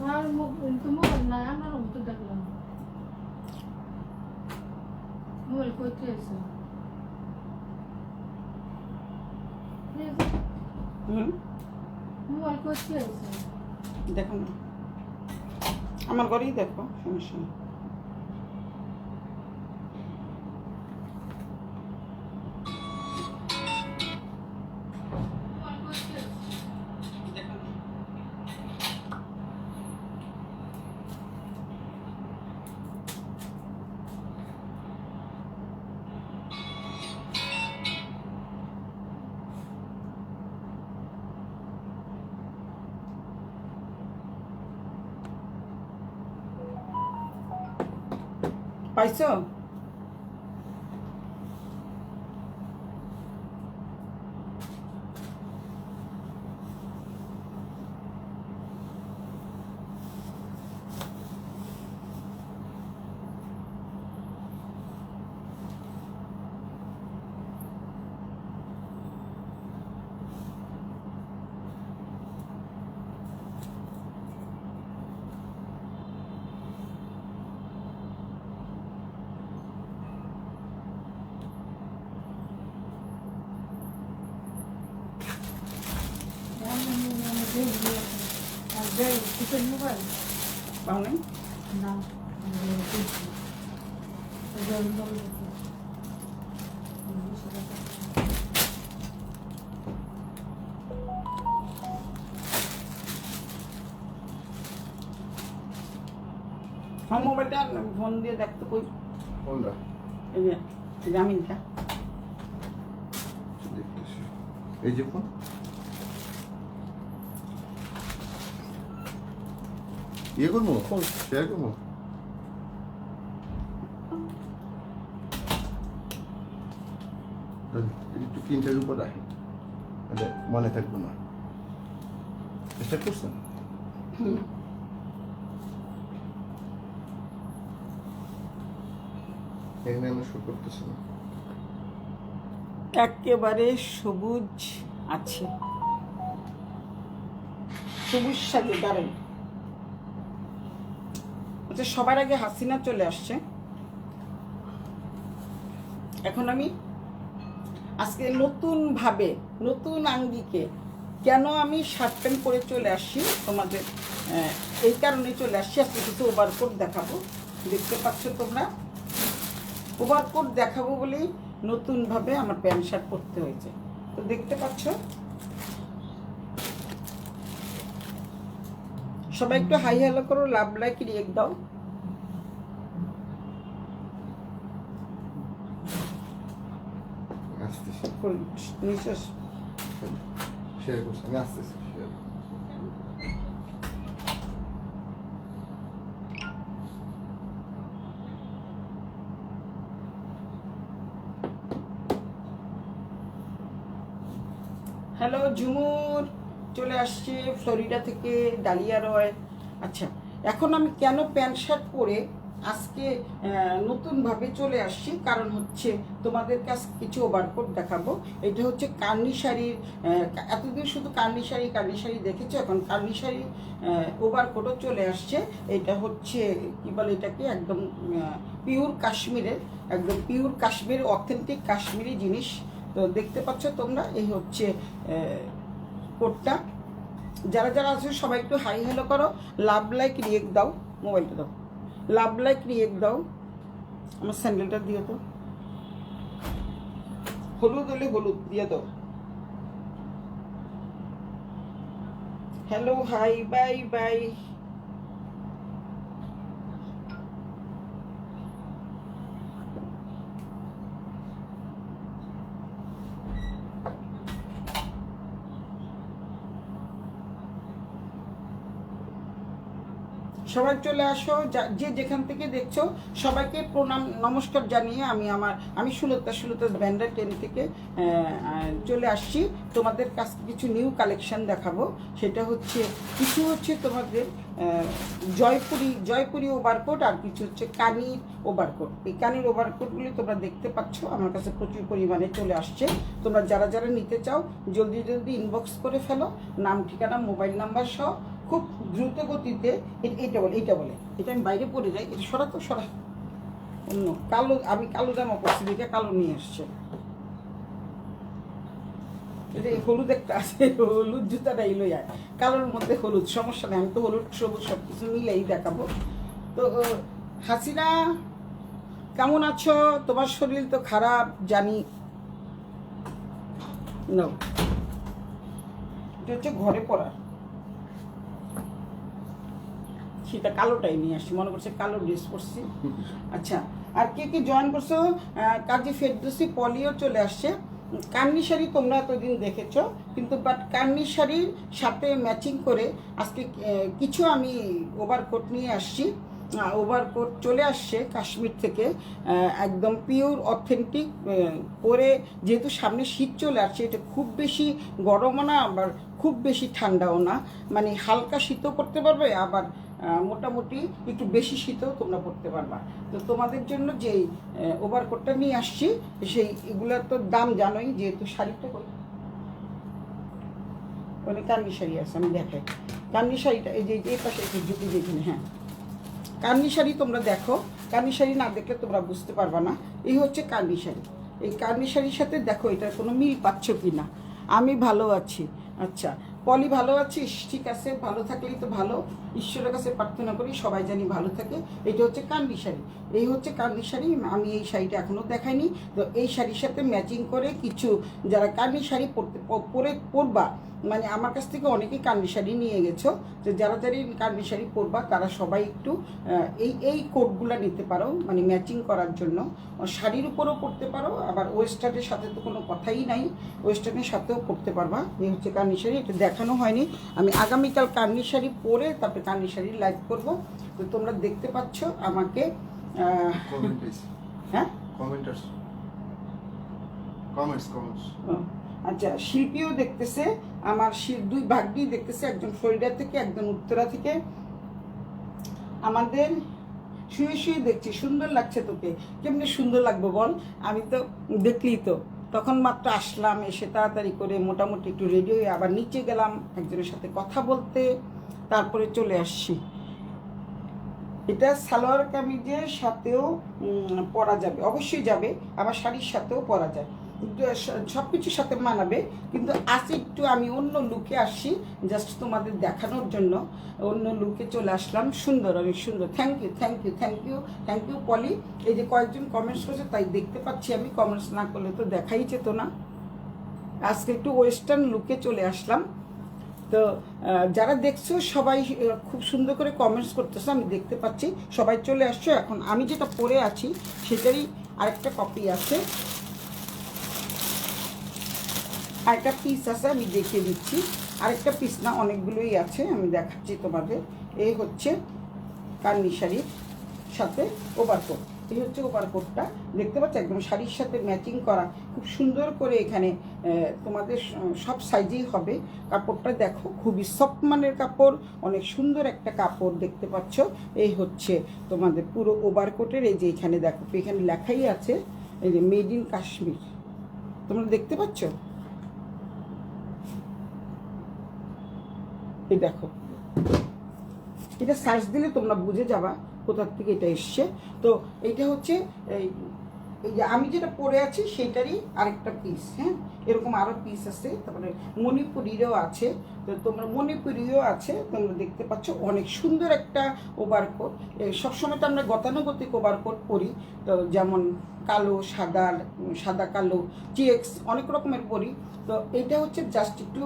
আর mobile নাই আমার তো দেখলাম মোবাইল করতে আছে মোবাইল করতে আছে দেখো না আমার ঘরেই দেখো সমস্যা নেই পাইছো কিসের মোবাইল পাও নাই না আমার মোবাইলটা ফোন দিয়ে দেখতে কই কোনটা এই যে গ্রামীণটা দেখতেছি এই যে ফোন ইয়ে করবো শেয়ার করবো একটু তিনটার উপর রাখেন মনে থাকবো না স্টার্ট করছেন এখানে আমি শুরু করতেছি না একেবারে সবুজ আছে সবুজ সাথে দারুণ আচ্ছা সবার আগে হাসিনা চলে আসছে এখন আমি আজকে নতুনভাবে নতুন আঙ্গিকে কেন আমি শার্ট প্যান্ট পরে চলে আসছি তোমাদের এই কারণে চলে আসছি আজকে কিছু ওভারকোট দেখাবো দেখতে পাচ্ছ তোমরা ওভারকোট দেখাবো বলেই নতুনভাবে আমার প্যান্ট শার্ট পরতে হয়েছে তো দেখতে পাচ্ছ সবাই একটু হাই হ্যালো করো লাভ লাইক রিয়েক্ট দাও আসতেছি নিশ্বাস শেয়ার করছি আমি আসতেছি শেয়ার হ্যালো ঝুমুর চলে আসছে ফ্লোরিডা থেকে ডালিয়া রয় আচ্ছা এখন আমি কেন প্যান্ট শার্ট পরে আজকে নতুনভাবে চলে আসছি কারণ হচ্ছে তোমাদের কাছে কিছু ওভারকোট দেখাবো এটা হচ্ছে কার্নি শাড়ির এতদিন শুধু কার্নি শাড়ি দেখেছো এখন কার্নি শাড়ি ওভারকোটও চলে আসছে এটা হচ্ছে কী বলে এটাকে একদম পিওর কাশ্মীরের একদম পিওর কাশ্মীর অথেন্টিক কাশ্মীরি জিনিস তো দেখতে পাচ্ছ তোমরা এই হচ্ছে কোটটা যারা যারা আছো সবাই একটু হাই হ্যালো করো লাভ লাইক রিয়েক্ট দাও মোবাইলটা দাও লাভ লাইক রিয়েক্ট দাও আমার স্যান্ডেলটা দিয়ে দাও হলুদ হলে হলুদ দিয়ে দাও হ্যালো হাই বাই বাই সবাই চলে আসো যে যেখান থেকে দেখছো সবাইকে প্রণাম নমস্কার জানিয়ে আমি সুলতা ব্যান্ডার 10 থেকে চলে আসছি তোমাদের কাছে কিছু নিউ কালেকশন দেখাবো সেটা হচ্ছে কিছু হচ্ছে তোমাদের জয়পুরি ওভারকোট আর কিছু হচ্ছে কানির ওভারকোট এই কানির ওভারকোটগুলি তোমরা দেখতে পাচ্ছ আমার কাছে প্রচুর পরিমাণে চলে আসছে তোমরা যারা যারা নিতে চাও জলদি জলদি ইনবক্স করে ফেলো নাম ঠিকানা মোবাইল নাম্বার সহ খুব দ্রুত গতিতে এইটা বলে এটা আমি বাইরে পড়ে যাই, এটা সরা তো সরা। অন্য কালো, আমি কালো জামা পরছি, এটা কালো নিয়ে আসছে। এটা হলুদ একটা আছে, হলুদ জুতাটা এলো যায়, কালোর মধ্যে হলুদ, সমস্যা নেই, আমি তো হলুদ সবুজ সব কিছু মিলেই দেখাবো। তো হাসিনা কেমন আছো? তোমার শরীর তো খারাপ জানি। না, এটা হচ্ছে ঘরে পড়ার, সেটা কালোটাই নিয়ে আসছি, মনে করছে কালো ড্রেস পরছি। আচ্ছা, আর কে কে জয়েন করছো? কাজী ফেরদৌসি পলিও চলে আসছে। কান্নি শাড়ি তোমরা এতদিন দেখেছো, কিন্তু বাট কান্নি শাড়ির সাথে ম্যাচিং করে আজকে কিছু আমি ওভারকোট নিয়ে আসছি। ওভারকোট চলে আসছে কাশ্মীর থেকে, একদম পিওর অথেন্টিক পরে, যেহেতু সামনে শীত চলে আসছে, এটা খুব বেশি গরমও না আবার খুব বেশি ঠান্ডাও না, মানে হালকা শীতও পড়তে পারবে, আবার মোটামুটি একটু বেশি শীতও তোমরা পড়তে পারবা। তো তোমাদের জন্য যেই ওভারকোটটা নিয়ে আসছি, সেই এগুলোর তো দাম জানোই, যেহেতু শাড়িটা ওখানে কান্নি শাড়ি আছে, আমি দেখাই কান্নি শাড়িটা, এই যে এই পাশে একটু জুটি যেখানে, হ্যাঁ কান্নি শাড়ি তোমরা দেখো, কান্নি শাড়ি না দেখলে তোমরা বুঝতে পারবা না। এই হচ্ছে কান্নি শাড়ি, এই কান্নি শাড়ির সাথে দেখো এটার কোনো মিল পাচ্ছ কি না। আমি ভালো আছি। আচ্ছা পলি, ভালো আছিস? ঠিক আছে, ভালো থাকলেই তো ভালো, ঈশ্বরের কাছে প্রার্থনা করি সবাই জানি ভালো থাকে। এটা হচ্ছে কান্নি শাড়ি, এই হচ্ছে কান্নি শাড়ি। আমি এই শাড়িটা এখনও দেখাইনি, তো এই শাড়ির সাথে ম্যাচিং করে কিছু, যারা কান্নি শাড়ি পরবা, মানে আমার কাছ থেকে অনেকেই কান্নি শাড়ি নিয়ে গেছো, তো যারা যারা কান্নি শাড়ি পরবা তারা সবাই একটু এই কোটগুলো নিতে পারো, মানে ম্যাচিং করার জন্য। শাড়ির উপরও পরতে পারো, আবার ওয়েস্টার্নের সাথে তো কোনো কথাই নাই, ওয়েস্টার্নের সাথেও পরতে পারবা। এই হচ্ছে কান্নি শাড়ি, এটা দেখানো হয়নি, আমি আগামীকাল কান্নি শাড়ি পরে তারপরে কান্নি শাড়ি লাইভ করব। তো তোমরা দেখতে পাচ্ছ আমাকে, হ্যাঁ কমেন্টস। আচ্ছা শিল্পীও দেখতেছে, আমার দুই ভাগ্যই দেখতেছে, একজন ফ্লোরিডা থেকে, একজন উত্তরা থেকে। আমাদের শুয়ে শুয়ে দেখছি, সুন্দর লাগছে তোকে। কেমনি সুন্দর লাগবে বল, আমি তো দেখলি তো, তখন মাত্র আসলাম, এসে তাড়াতাড়ি করে মোটামুটি একটু রেডি হয়ে আবার নিচে গেলাম একজনের সাথে কথা বলতে, তারপরে চলে আসছি। এটা সালোয়ার কামিজের সাথেও পরা যাবে, অবশ্যই যাবে, আবার শাড়ির সাথেও পরা যায়, সব কিছুর সাথে মানাবে। কিন্তু আজ একটু আমি অন্য লুকে আসছি, জাস্ট তোমাদের দেখানোর জন্য অন্য লুকে চলে আসলাম। সুন্দর, অনেক সুন্দর। Thank you thank you thank you thank you Poly. এই যে কয়েকজন কমেন্টস করেছে তাই দেখতে পাচ্ছি, আমি কমেন্টস না করলে তো দেখাই যেত না। আজকে একটু ওয়েস্টার্ন লুকে চলে আসলাম। তো যারা দেখছো সবাই খুব সুন্দর করে কমেন্টস করতেছো, আমি দেখতে পাচ্ছি সবাই চলে আসছো। এখন আমি যেটা পরে আছি সেটারই আরেকটা কপি আছে, আরেকটা পিস আছে, আমি দেখিয়ে দিচ্ছি। আরেকটা পিস না, অনেকগুলোই আছে, আমি দেখাচ্ছি তোমাদের। এই হচ্ছে কান্নি শাড়ির সাথে ওভারকোট, এই হচ্ছে ওভারকোটটা, দেখতে পাচ্ছ একদম শাড়ির সাথে ম্যাচিং করা, খুব সুন্দর করে। এখানে তোমাদের সব সাইজেই হবে। কাপড়টা দেখো, খুবই সফট মানের কাপড়, অনেক সুন্দর একটা কাপড়, দেখতে পাচ্ছ। এই হচ্ছে তোমাদের পুরো ওভারকোটের, এই যে এখানে দেখো, এখানে লেখাই আছে এই যে মেড ইন কাশ্মীর, তোমরা দেখতে পাচ্ছ, এই দেখো। এটা সার্চ দিলে তোমরা বুঝে যাবা কোথার থেকে এটা এসছে। তো এইটা হচ্ছে এই যে আমি যেটা পরে আছি সেটারই আরেকটা পিস, হ্যাঁ এরকম আরও পিস আছে, তারপরে মণিপুরিরও আছে। তো তোমরা মণিপুরিও আছে, তোমরা দেখতে পাচ্ছ, অনেক সুন্দর একটা ওভারকোট। সবসময় তো আমরা গতানুগতিক ওভারকোট পরি, তো যেমন কালো সাদা কালো চেক্স অনেক রকমের পরি। তো এটা হচ্ছে জাস্ট একটু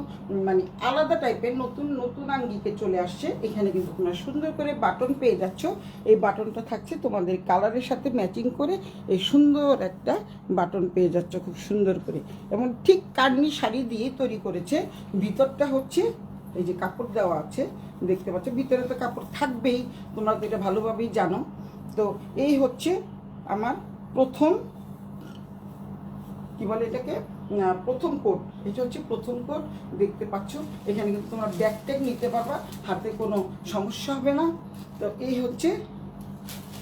মানে আলাদা টাইপের, নতুন আঙ্গিকে চলে আসছে। এখানে কিন্তু তোমরা সুন্দর করে বাটন পেয়ে যাচ্ছ, এই বাটনটা থাকছে তোমাদের কালারের সাথে ম্যাচিং করে, এই সুন্দর একটা বাটন পেয়ে যাচ্ছ খুব সুন্দর করে, এবং ঠিক কান্নি শাড়ি দিয়ে তৈরি করেছে। ভিতরটা হচ্ছে এই যে কাপড় দেওয়া আছে, দেখতে পাচ্ছ, ভিতরে তো কাপড় থাকবেই, তোমরা তো এটা ভালোভাবেই জানো। তো এই হচ্ছে আমার প্রথম, কি বলে এটাকে, প্রথম কোট। এটা হচ্ছে প্রথম কোট, দেখতে পাচ্ছ। এখানে কিন্তু তোমরা ব্যাগ ট্যাগ নিতে পারবা, হাতে কোনো সমস্যা হবে না। তো এই হচ্ছে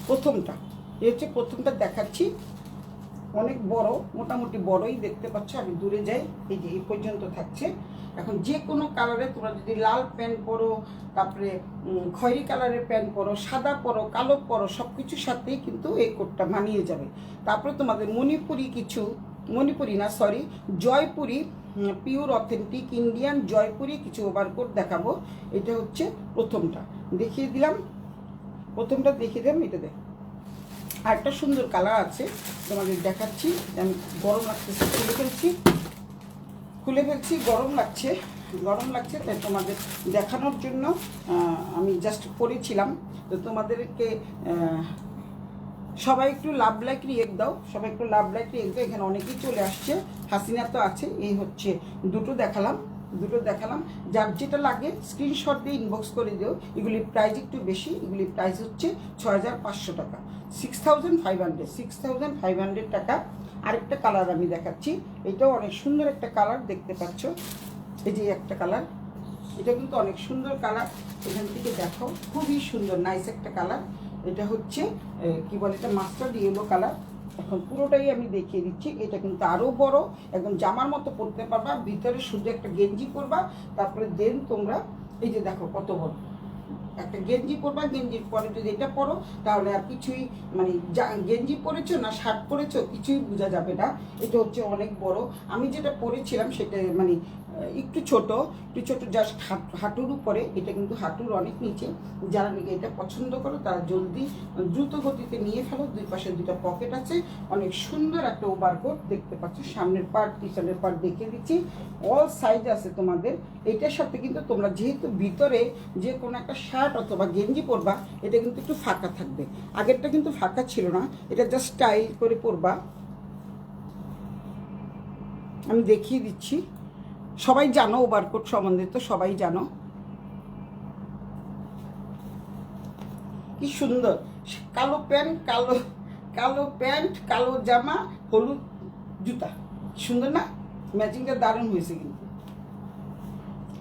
প্রথমটা, এই হচ্ছে প্রথমটা দেখাচ্ছি, অনেক বড়, মোটামুটি বড়ই, দেখতে পাচ্ছ। আমি দূরে যাই, এই যে এই পর্যন্ত থাকছে। এখন যে কোনো কালারে তোমরা যদি লাল প্যান্ট পরো, তারপরে খয়েরি কালারের প্যান্ট পরো, সাদা পরো, কালো পরো, সব কিছুর সাথেই কিন্তু এই কোটটা মানিয়ে যাবে। তারপরে তোমাদের Jaipuri pure authentic Indian Jaipuri কিছু ওভারকোট দেখাবো। এটা হচ্ছে প্রথমটা দেখিয়ে দিলাম, এটা দেখ। আর একটা সুন্দর কালার আছে তোমাদের দেখাচ্ছি, আমি গরম লাগতেছে খুলে ফেলছি, গরম লাগছে তাই তোমাদের দেখানোর জন্য আমি জাস্ট পরেছিলাম। তো তোমাদেরকে সবাই একটু লাভ লাইক রিয়েক্ট দাও, এখানে অনেকেই চলে আসছে, হাসিনা তো আছে। এই হচ্ছে দুটো দেখালাম, যার যেটা লাগে স্ক্রিনশট দিয়ে ইনবক্স করে দিও। এগুলির প্রাইস একটু বেশি, এগুলির প্রাইস হচ্ছে 6500 টাকা, 6500 টাকা। আরেকটা কালার আমি দেখাচ্ছি, এটাও অনেক সুন্দর একটা কালার দেখতে পাচ্ছ, এই যে একটা কালার, এটা কিন্তু অনেক সুন্দর কালার, এখান থেকে দেখো খুবই সুন্দর নাইস একটা কালার। এটা হচ্ছে কি বলে, এটা মাস্টার্ড ইয়েলো কালার। এখন পুরোটাই আমি দেখিয়ে দিচ্ছি, এটা কিন্তু আরও বড়, একদম জামার মতো পরতে পারবা, ভিতরে শুধু একটা গেঞ্জি পরবা, তারপরে দেন তোমরা এই যে দেখো কত বড় একটা গেঞ্জি পরবা, গেঞ্জির পরে যদি এটা পরো তাহলে আর কিছুই মানে গেঞ্জি পরেছো না শার্ট পরেছো কিছুই বোঝা যাবে না। এটা হচ্ছে অনেক বড়, আমি যেটা পরেছিলাম সেটা মানে একটু ছোট জাস্ট হাঁটুর উপরে, এটা কিন্তু হাঁটুর অনেক নিচে। যারা নাকি এটা পছন্দ করো তারা জলদি দ্রুত গতিতে নিয়ে ফেলো। দুই পাশে দুটো পকেট আছে, অনেক সুন্দর একটা ওভারকোট দেখতে পাচ্ছ। সামনের পার্ট পিছনের পার্ট দেখিয়ে দিচ্ছি, অল সাইজ আছে তোমাদের। এটার সাথে কিন্তু তোমরা যেহেতু ভিতরে যে কোনো একটা শার্ট অথবা গেঞ্জি পরবা, এটা কিন্তু একটু ফাঁকা থাকবে, আগেরটা কিন্তু ফাঁকা ছিল না, এটা জাস্ট স্টাইল করে পরবা। আমি দেখিয়ে দিচ্ছি, সবাই জানো ওভারকোট সম্বন্ধে, তো সবাই জানো কি সুন্দর কালো প্যান্ট, কালো জামা, হলুদ জুতা, সুন্দর না? ম্যাচিংটা দারুণ হয়েছে কিন্তু।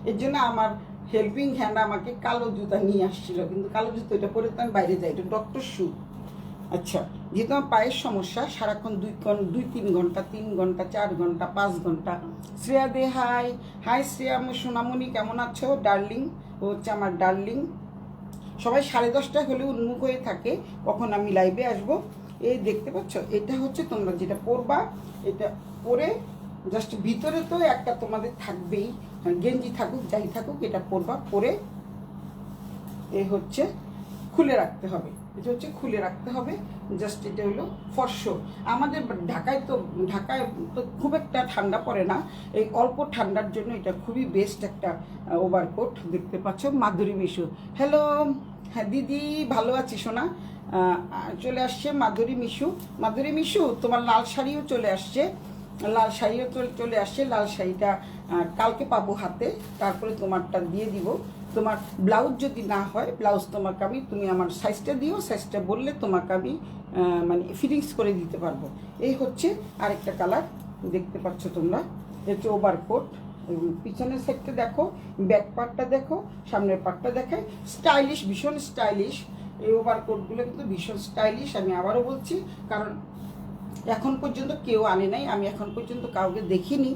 এর জন্য আমার হেল্পিং হ্যান্ড আমাকে কালো জুতা নিয়ে আসছিল, কিন্তু কালো জুতো এটা পরে তো আমি বাইরে যাই, এটা ডক্টর শু। আচ্ছা, যেহেতু আমার পায়ের সমস্যা, সারাক্ষণ 2-3 ঘন্টা, 3 ঘন্টা, 4 ঘন্টা, 5 ঘন্টা। শ্রেয়া দে হাই শ্রেয়া, আমার সোনামণি কেমন আছো ডার্লিং? ও হচ্ছে আমার ডার্লিং। সবাই 10:30 হলে উন্মুখ হয়ে থাকে কখন আমি লাইভে আসব। এই দেখতে পাচ্ছ, এটা হচ্ছে তোমরা যেটা পরবা, এটা পরে জাস্ট ভিতরে তো একটা তোমাদের থাকবেই, গেঞ্জি থাকুক যাই থাকুক, এটা পরবা, পরে এই হচ্ছে খুলে রাখতে হবে, জাস্ট এটা হলো ফর্স। আমাদের ঢাকায় তো খুব একটা ঠান্ডা পড়ে না, এই অল্প ঠান্ডার জন্য এটা খুবই বেস্ট একটা ওভারকোট দেখতে পাচ্ছ। মাধুরী মিশু, হ্যালো, হ্যাঁ দিদি ভালো আছি সোনা। চলে আসছে মাধুরী মিশু, তোমার লাল শাড়িও চলে আসছে, লাল শাড়িটা কালকে পাবো হাতে, তারপরে তোমারটা দিয়ে দিব। তোমার ব্লাউজ যদি না হয়, ব্লাউজ তোমাকে তুমি আমার সাইজটা দিও, সাইজটা বললে তোমাকে আমি মানে ফিটিংস করে দিতে পারবো। এই হচ্ছে আরেকটা কালার দেখতে পাচ্ছ তোমরা, এটা ওভারকোট। পিছনের সাইডটা দেখো, ব্যাক পার্টটা দেখো, সামনের পার্টটা দেখায়, স্টাইলিশ, ভীষণ স্টাইলিশ। এই ওভারকোটগুলো কিন্তু ভীষণ স্টাইলিশ, আমি আবারও বলছি, কারণ এখন পর্যন্ত কেউ আনে নাই, আমি এখন পর্যন্ত কাউকে দেখিনি।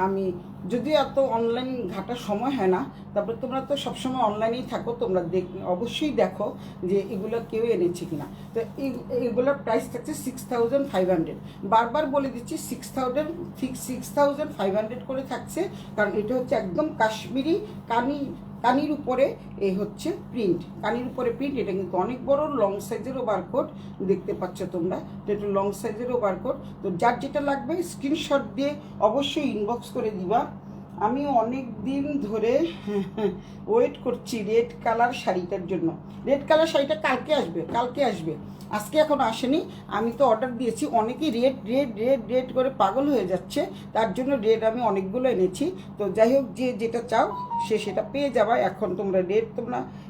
আমি যদি এত অনলাইন ঘাটার সময় হয় না, তারপরে তোমরা তো সবসময় অনলাইনেই থাকো, তোমরা অবশ্যই দেখো যে এগুলো কেউ এনেছে কিনা। তো এগুলোর প্রাইস থাকছে 6500, বারবার বলে দিচ্ছি 6500 করে থাকছে, কারণ এটা হচ্ছে একদম কাশ্মীরি কানির উপরে এই হচ্ছে প্রিন্ট, এটা কিন্তু অনেক বড় লং সাইজের ওভারকোট দেখতে পাচ্ছ তোমরা, এটা লং সাইজের ওভারকোট। তো যার যেটা লাগবে স্ক্রিনশট দিয়ে অবশ্যই ইনবক্স করে দিবা। আমি অনেক দিন ধরে ওয়েট করছি রেড কালার শাড়িটার জন্য। রেড কালার শাড়িটা কালকে আসবে, আজকে এখনো আসেনি। আমি তো অর্ডার দিয়েছি, অনেকেই রেড করে পাগল হয়ে যাচ্ছে, তার জন্য রেড আমি অনেকগুলো এনেছি। তো যাই হোক, যে যেটা চাও সে সেটা পেয়ে যাবা। এখন তোমরা রেড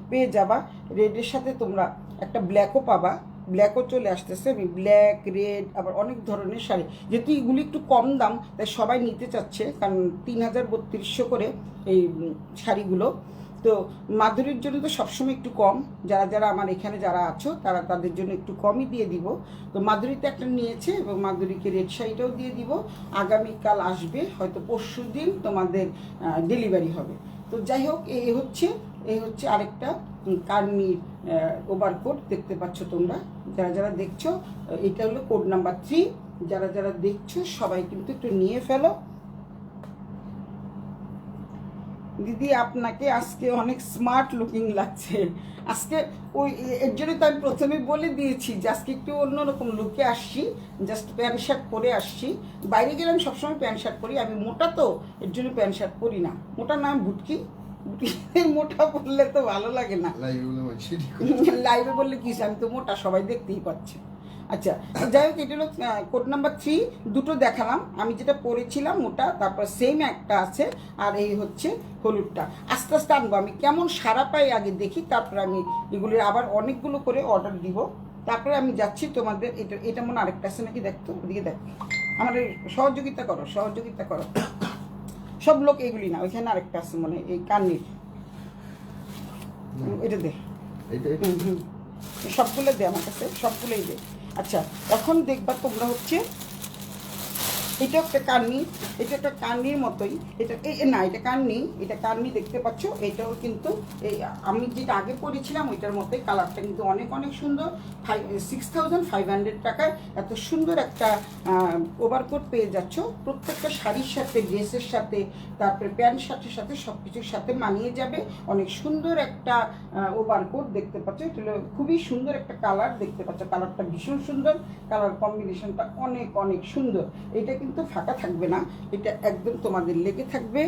পেয়ে যাবা, রেডের সাথে তোমরা একটা ব্ল্যাকও পাবা, ব্ল্যাকও চলে আসতেছে। আমি ব্ল্যাক, রেড, আবার অনেক ধরনের শাড়ি, যেহেতু এগুলি একটু কম দাম তাই সবাই নিতে চাচ্ছে, কারণ 3000-3200 করে এই শাড়িগুলো। তো মাধুরীর জন্য তো সবসময় একটু কম, যারা যারা আমার এখানে যারা আছো তারা তাদের জন্য একটু কমই দিয়ে দিব। তো মাধুরীতে একটা নিয়েছে এবং মাধুরীকে রেড শাড়িটাও দিয়ে দিব। আগামীকাল আসবে, হয়তো পরশু দিন তোমাদের ডেলিভারি হবে। তো যাই হোক, এই হচ্ছে আরেকটা কার্নির ওভারকোট দেখতে পাচ্ছ তোমরা যারা যারা দেখছো। এটা হলো কোড নাম্বার 3। যারা যারা দেখছো সবাই কিন্তু একটু নিয়ে ফেলো। দিদি আপনাকে আজকে অনেক স্মার্ট লুকিং লাগছে। আজকে ওই এর জন্য তো আমি প্রথমে বলে দিয়েছি যে আজকে একটু অন্যরকম লুকে আসছি, জাস্ট প্যান্ট শার্ট পরে আসছি। বাইরে গেলে আমি সবসময় প্যান্ট শার্ট পরি, আমি মোটা তো এর জন্য প্যান্ট শার্ট পরি না। মোটা নাম বুটকি, মোটা বললে তো ভালো লাগে না। লাইভে বললে কি, আমি তো মোটা, সবাই দেখতেই পাচ্ছে। আচ্ছা, যাই হোক, এটা হলো কোড নাম্বার 3। দুটো দেখালাম, আমি যেটা পরেছিলাম ওটা, তারপর সেম একটা আছে, আর এই হচ্ছে হলুদটা। আস্তে আস্তে আনবো, আমি কেমন সারা পাই আগে দেখি, তারপরে আমি এগুলির আবার অনেকগুলো করে অর্ডার দিব। তারপরে আমি যাচ্ছি তোমাদের এটা মনে আরেকটা আছে নাকি, দেখতো ওদিকে দেখ, আমার সহযোগিতা করো। সব লোক এগুলি না, ওইখানে আরেকটা আছে মানে এই কান্নির, এটা দে। সবগুলো দে আমার কাছে, সবগুলোই দে। আচ্ছা, এখন দেখবা তোমরা হচ্ছে এটা একটা কার্নি, এটা একটা কার্নির মতোই। এটা না, এটা কার্নি, এটা কার্নি দেখতে পাচ্ছ। এটাও কিন্তু এই আমি যেটা আগে পরেছিলাম ওইটার মতোই, কালারটা কিন্তু অনেক অনেক সুন্দর। 6500 টাকায় এত সুন্দর একটা ওভারকোট পেয়ে যাচ্ছ। প্রত্যেকটা শাড়ির সাথে, ড্রেসের সাথে, তারপরে প্যান্ট শার্টের সাথে, সব কিছুর সাথে মানিয়ে যাবে। অনেক সুন্দর একটা ওভারকোট দেখতে পাচ্ছ। এটা হলো খুবই সুন্দর একটা কালার দেখতে পাচ্ছ, কালারটা ভীষণ সুন্দর, কালার কম্বিনেশনটা অনেক অনেক সুন্দর। এটা কিন্তু ফাঁকা থাকবে না, এটা একদম তোমাদের লেগে থাকবে।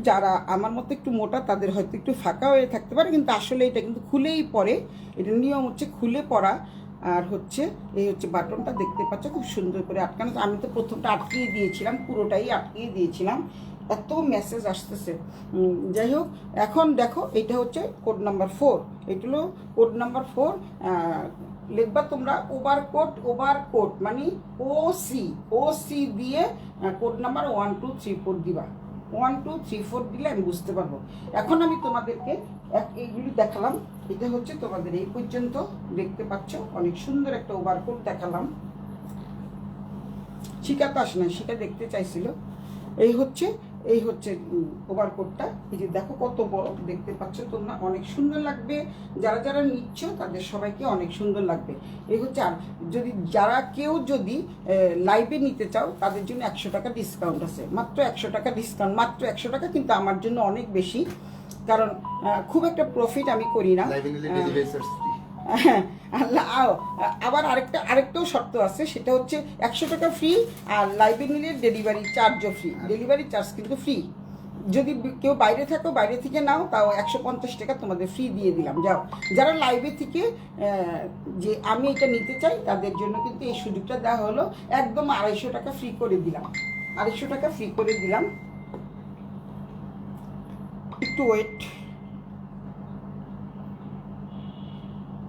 যারা আমার মতো একটু মোটা তাদের হয়তো একটু ফাঁকা হয়ে থাকতে পারে, কিন্তু আসলে এটা কিন্তু খুলেই পরে, এটা নিয়ম হচ্ছে খুলে পরা। আর হচ্ছে এই হচ্ছে বাটনটা দেখতে পাচ্ছ খুব সুন্দর করে আটকানো। আমি তো প্রথমটা আটকিয়ে দিয়েছিলাম, পুরোটাই আটকিয়ে দিয়েছিলাম, এত মেসেজ আসতেছে। যাই হোক, এখন দেখো এটা হচ্ছে কোড নাম্বার 4। এটা হলো কোড নাম্বার 4। লিখবা তোমরা ওভারকোট মানে ওসি দিয়ে কোড নাম্বার 1 2 3 4 দিবা। 1 2 3 4 দিলে আমি বুঝতে পারবো। এখন আমি তোমাদেরকে এইগুলি দেখালাম। এটা হচ্ছে তোমাদের এই পর্যন্ত দেখতে পাচ্ছ, অনেক সুন্দর একটা ওভারকোট দেখালাম। শিখা তো আসে না, শিখা দেখতে চাইছিল। এই হচ্ছে ওভারকোটটা। এই যে দেখো কত বড় দেখতে পাচ্ছ তোমরা, অনেক সুন্দর লাগবে। যারা যারা নিচ্ছ তাদের সবাইকে অনেক সুন্দর লাগবে। এই হচ্ছে, আর কেউ যদি লাইভে নিতে চাও তাদের জন্য 100 টাকা ডিসকাউন্ট আছে, মাত্র 100 টাকা ডিসকাউন্ট, মাত্র 100 টাকা। কিন্তু আমার জন্য অনেক বেশি, কারণ খুব একটা প্রফিট আমি করি না। হ্যাঁ, আবার আরেকটাও শর্ত আছে, সেটা হচ্ছে 100 টাকা ফ্রি, আর লাইভে নিলে ডেলিভারি চার্জও ফ্রি। ডেলিভারি চার্জ কিন্তু ফ্রি। যদি কেউ বাইরে থেকে নাও, তাও 150 টাকা তোমাদের ফ্রি দিয়ে দিলাম। যাও, যারা লাইভে থেকে যে আমি এটা নিতে চাই তাদের জন্য কিন্তু এই সুযোগটা দেওয়া হলো। একদম 250 টাকা ফ্রি করে দিলাম, 250 টাকা ফ্রি করে দিলাম। একটু ওয়েট।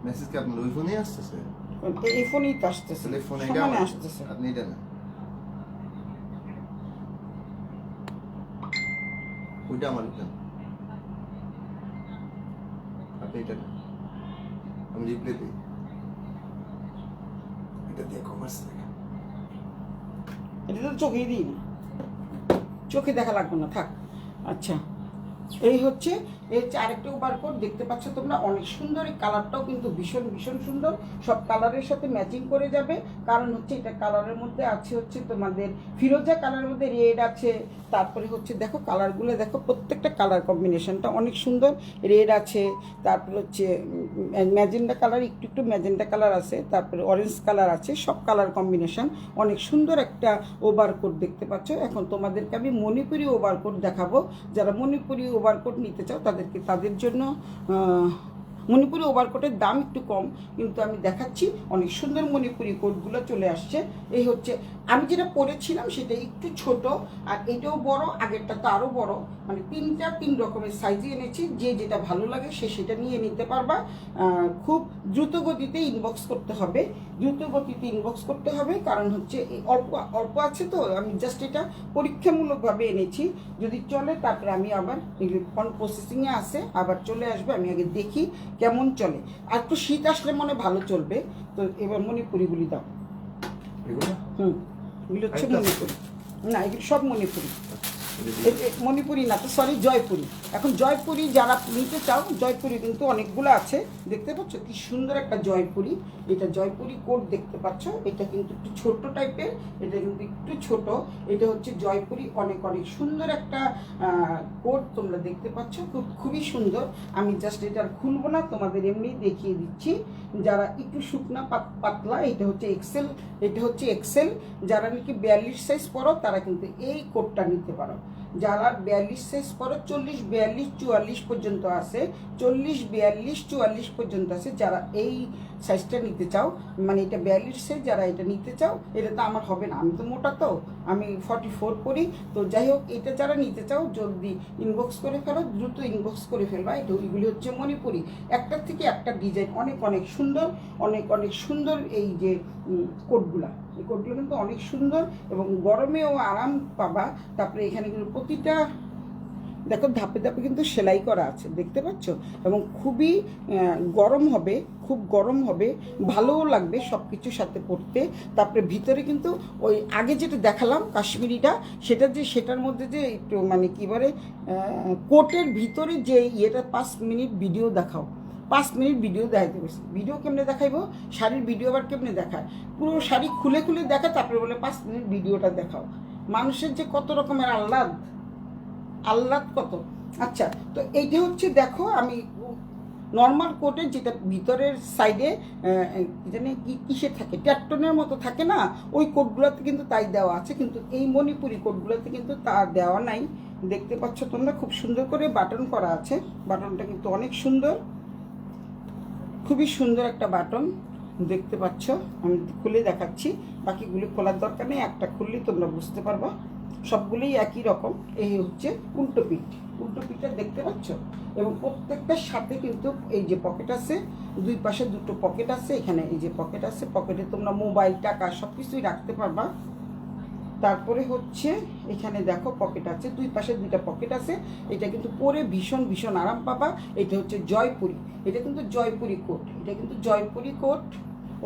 মেসেজ কি আপনার ওই ফোনেই আসতেছে? এই ফোনেই তো আসতেছে, সমানে আসতেছে। আপনি এটা না, ওইটা আমার এটা, আপনি এটা না, আমি রিপ্লে দিই, এটা দিয়ে কমার্স দেখা, এটা তো চোখেই দিই না, চোখে দেখা লাগবে না, থাক। আচ্ছা, এই হচ্ছে আরেকটা ওভারকোট দেখতে পাচ্ছ তোমরা, অনেক সুন্দর। এই কালারটাও কিন্তু ভীষণ ভীষণ সুন্দর, সব কালারের সাথে ম্যাচিং করে যাবে। কারণ হচ্ছে এটা কালারের মধ্যে আছে হচ্ছে তোমাদের ফিরোজা কালারের মধ্যে রেড আছে, তারপরে হচ্ছে দেখো কালারগুলো দেখো, প্রত্যেকটা কালার কম্বিনেশনটা অনেক সুন্দর। রেড আছে, তারপরে হচ্ছে ম্যাজেন্ডা কালার, একটু ম্যাজেন্ডা কালার আছে, তারপরে অরেঞ্জ কালার আছে, সব কালার কম্বিনেশন অনেক সুন্দর একটা ওভারকোট দেখতে পাচ্ছ। এখন তোমাদেরকে আমি মণিপুরি ওভারকোট দেখাবো। যারা মণিপুরি ওভারকোট নিতে চাও তাদের জন্য মণিপুরি ওভারকোটের দাম একটু কম, কিন্তু আমি দেখাচ্ছি অনেক সুন্দর মণিপুরি কোটগুলো চলে আসছে। এই হচ্ছে আমি যেটা পরেছিলাম সেটা একটু ছোট, আর এটাও বড়, আগেরটা তো আরও বড়, মানে তিন রকমের সাইজে এনেছি। যে যেটা ভালো লাগে সে সেটা নিয়ে নিতে পারবা। খুব দ্রুত গতিতে ইনবক্স করতে হবে, কারণ হচ্ছে এই অল্প আছে তো, আমি জাস্ট এটা পরীক্ষামূলকভাবে এনেছি। যদি চলে তারপরে আমি আবার প্রসেসিংয়ে আসে আবার চলে আসবে, আমি আগে দেখি কেমন চলে। আর একটু শীত আসলে মনে ভালো চলবে। তো এবার মণিপুরিগুলি দাও। এগুলো এগুলো হচ্ছে আরেকটা? মণিপুরি, না এগুলো সব মণিপুরি। মণিপুরি না তো, সরি, জয়পুরি। এখন জয়পুরি যারা নিতে চাও, জয়পুরি কিন্তু অনেকগুলো আছে। দেখতে পাচ্ছ কি সুন্দর একটা জয়পুরি, এটা জয়পুরি কোট দেখতে পাচ্ছ। এটা কিন্তু একটু ছোট টাইপের, এটা কিন্তু একটু ছোট। এটা হচ্ছে জয়পুরি, অনেক সুন্দর একটা কোট তোমরা দেখতে পাচ্ছ, খুবই সুন্দর। আমি জাস্ট এটা আর খুলবো না, তোমাদের এমনি দেখিয়ে দিচ্ছি। যারা একটু শুকনা পাতলা, এটা হচ্ছে এক্সেল। যারা নাকি 42 সাইজ পরো তারা কিন্তু এই কোটটা নিতে পারো। যারা 42 সাইজ পরো, 40, 42, 44 পর্যন্ত আছে, 40, 42, 44 পর্যন্ত আছে। যারা এই সাইজটা নিতে চাও, মানে এটা 42 সাইজ, যারা এটা নিতে চাও, এটা তো আমার হবে না, আমি তো মোটা, তো আমি 44 পরি। তো যাই হোক, এটা যারা নিতে চাও জলদি ইনবক্স করে ফেলো, দ্রুত ইনবক্স করে ফেলবা। এগুলি হচ্ছে মণিপুরি, একটার থেকে একটা ডিজাইন অনেক সুন্দর, অনেক সুন্দর। এই যে কোটগুলা, এই কোটগুলো কিন্তু অনেক সুন্দর এবং গরমেও আরাম পাবা। তারপরে এখানে কিন্তু প্রতিটা দেখো ধাপে ধাপে কিন্তু সেলাই করা আছে, দেখতে পাচ্ছ, এবং খুবই খুব গরম হবে, ভালোও লাগবে সব কিছুর সাথে পরতে। তারপরে ভিতরে কিন্তু ওই আগে যেটা দেখালাম কাশ্মীরিটা, সেটার মধ্যে যে একটু মানে কী বলে, কোটের ভিতরে যে ইয়েটা 5 মিনিট ভিডিও দেখাও, 5 মিনিট ভিডিও দেখাইতে পারছি। ভিডিও কেমনে দেখাইবো, শাড়ির ভিডিও আবার কেমনে দেখায়, পুরো শাড়ি খুলে দেখায়, তারপরে বলে 5 মিনিট ভিডিওটা দেখাও। মানুষের যে কত রকমের আহ্লাদ কত। আচ্ছা, তো এইটা হচ্ছে দেখো, আমি নর্মাল কোটের যেটা ভিতরের সাইডে জানি কিসের থাকে, ট্যাটনের মতো থাকে না, ওই কোটগুলোতে কিন্তু তাই দেওয়া আছে, কিন্তু এই মণিপুরি কোটগুলোতে কিন্তু তা দেওয়া নাই। দেখতে পাচ্ছ তোমরা, খুব সুন্দর করে বাটন করা আছে। বাটনটা কিন্তু অনেক সুন্দর, খুবই সুন্দর একটা বাটন দেখতে পাচ্ছ। আমি খুলে দেখাচ্ছি, বাকিগুলি খোলার দরকার নেই, একটা খুললেই তোমরা বুঝতে পারবা। সবগুলোই একই রকম। এই হচ্ছে উল্টো পিঠটা দেখতে পাচ্ছ, এবং প্রত্যেকটার সাথে কিন্তু এই যে পকেট আছে, দুই পাশে দুটো পকেট আছে, এখানে এই যে পকেট আছে, পকেটে তোমরা মোবাইল, টাকা সব কিছুই রাখতে পারবা। তারপরে হচ্ছে এখানে দেখো পকেট আছে, দুই পাশে দুইটা পকেট আছে। এটা কিন্তু পরে ভীষণ আরাম পাবা। এটা হচ্ছে জয়পুরি, এটা কিন্তু জয়পুরি কোট,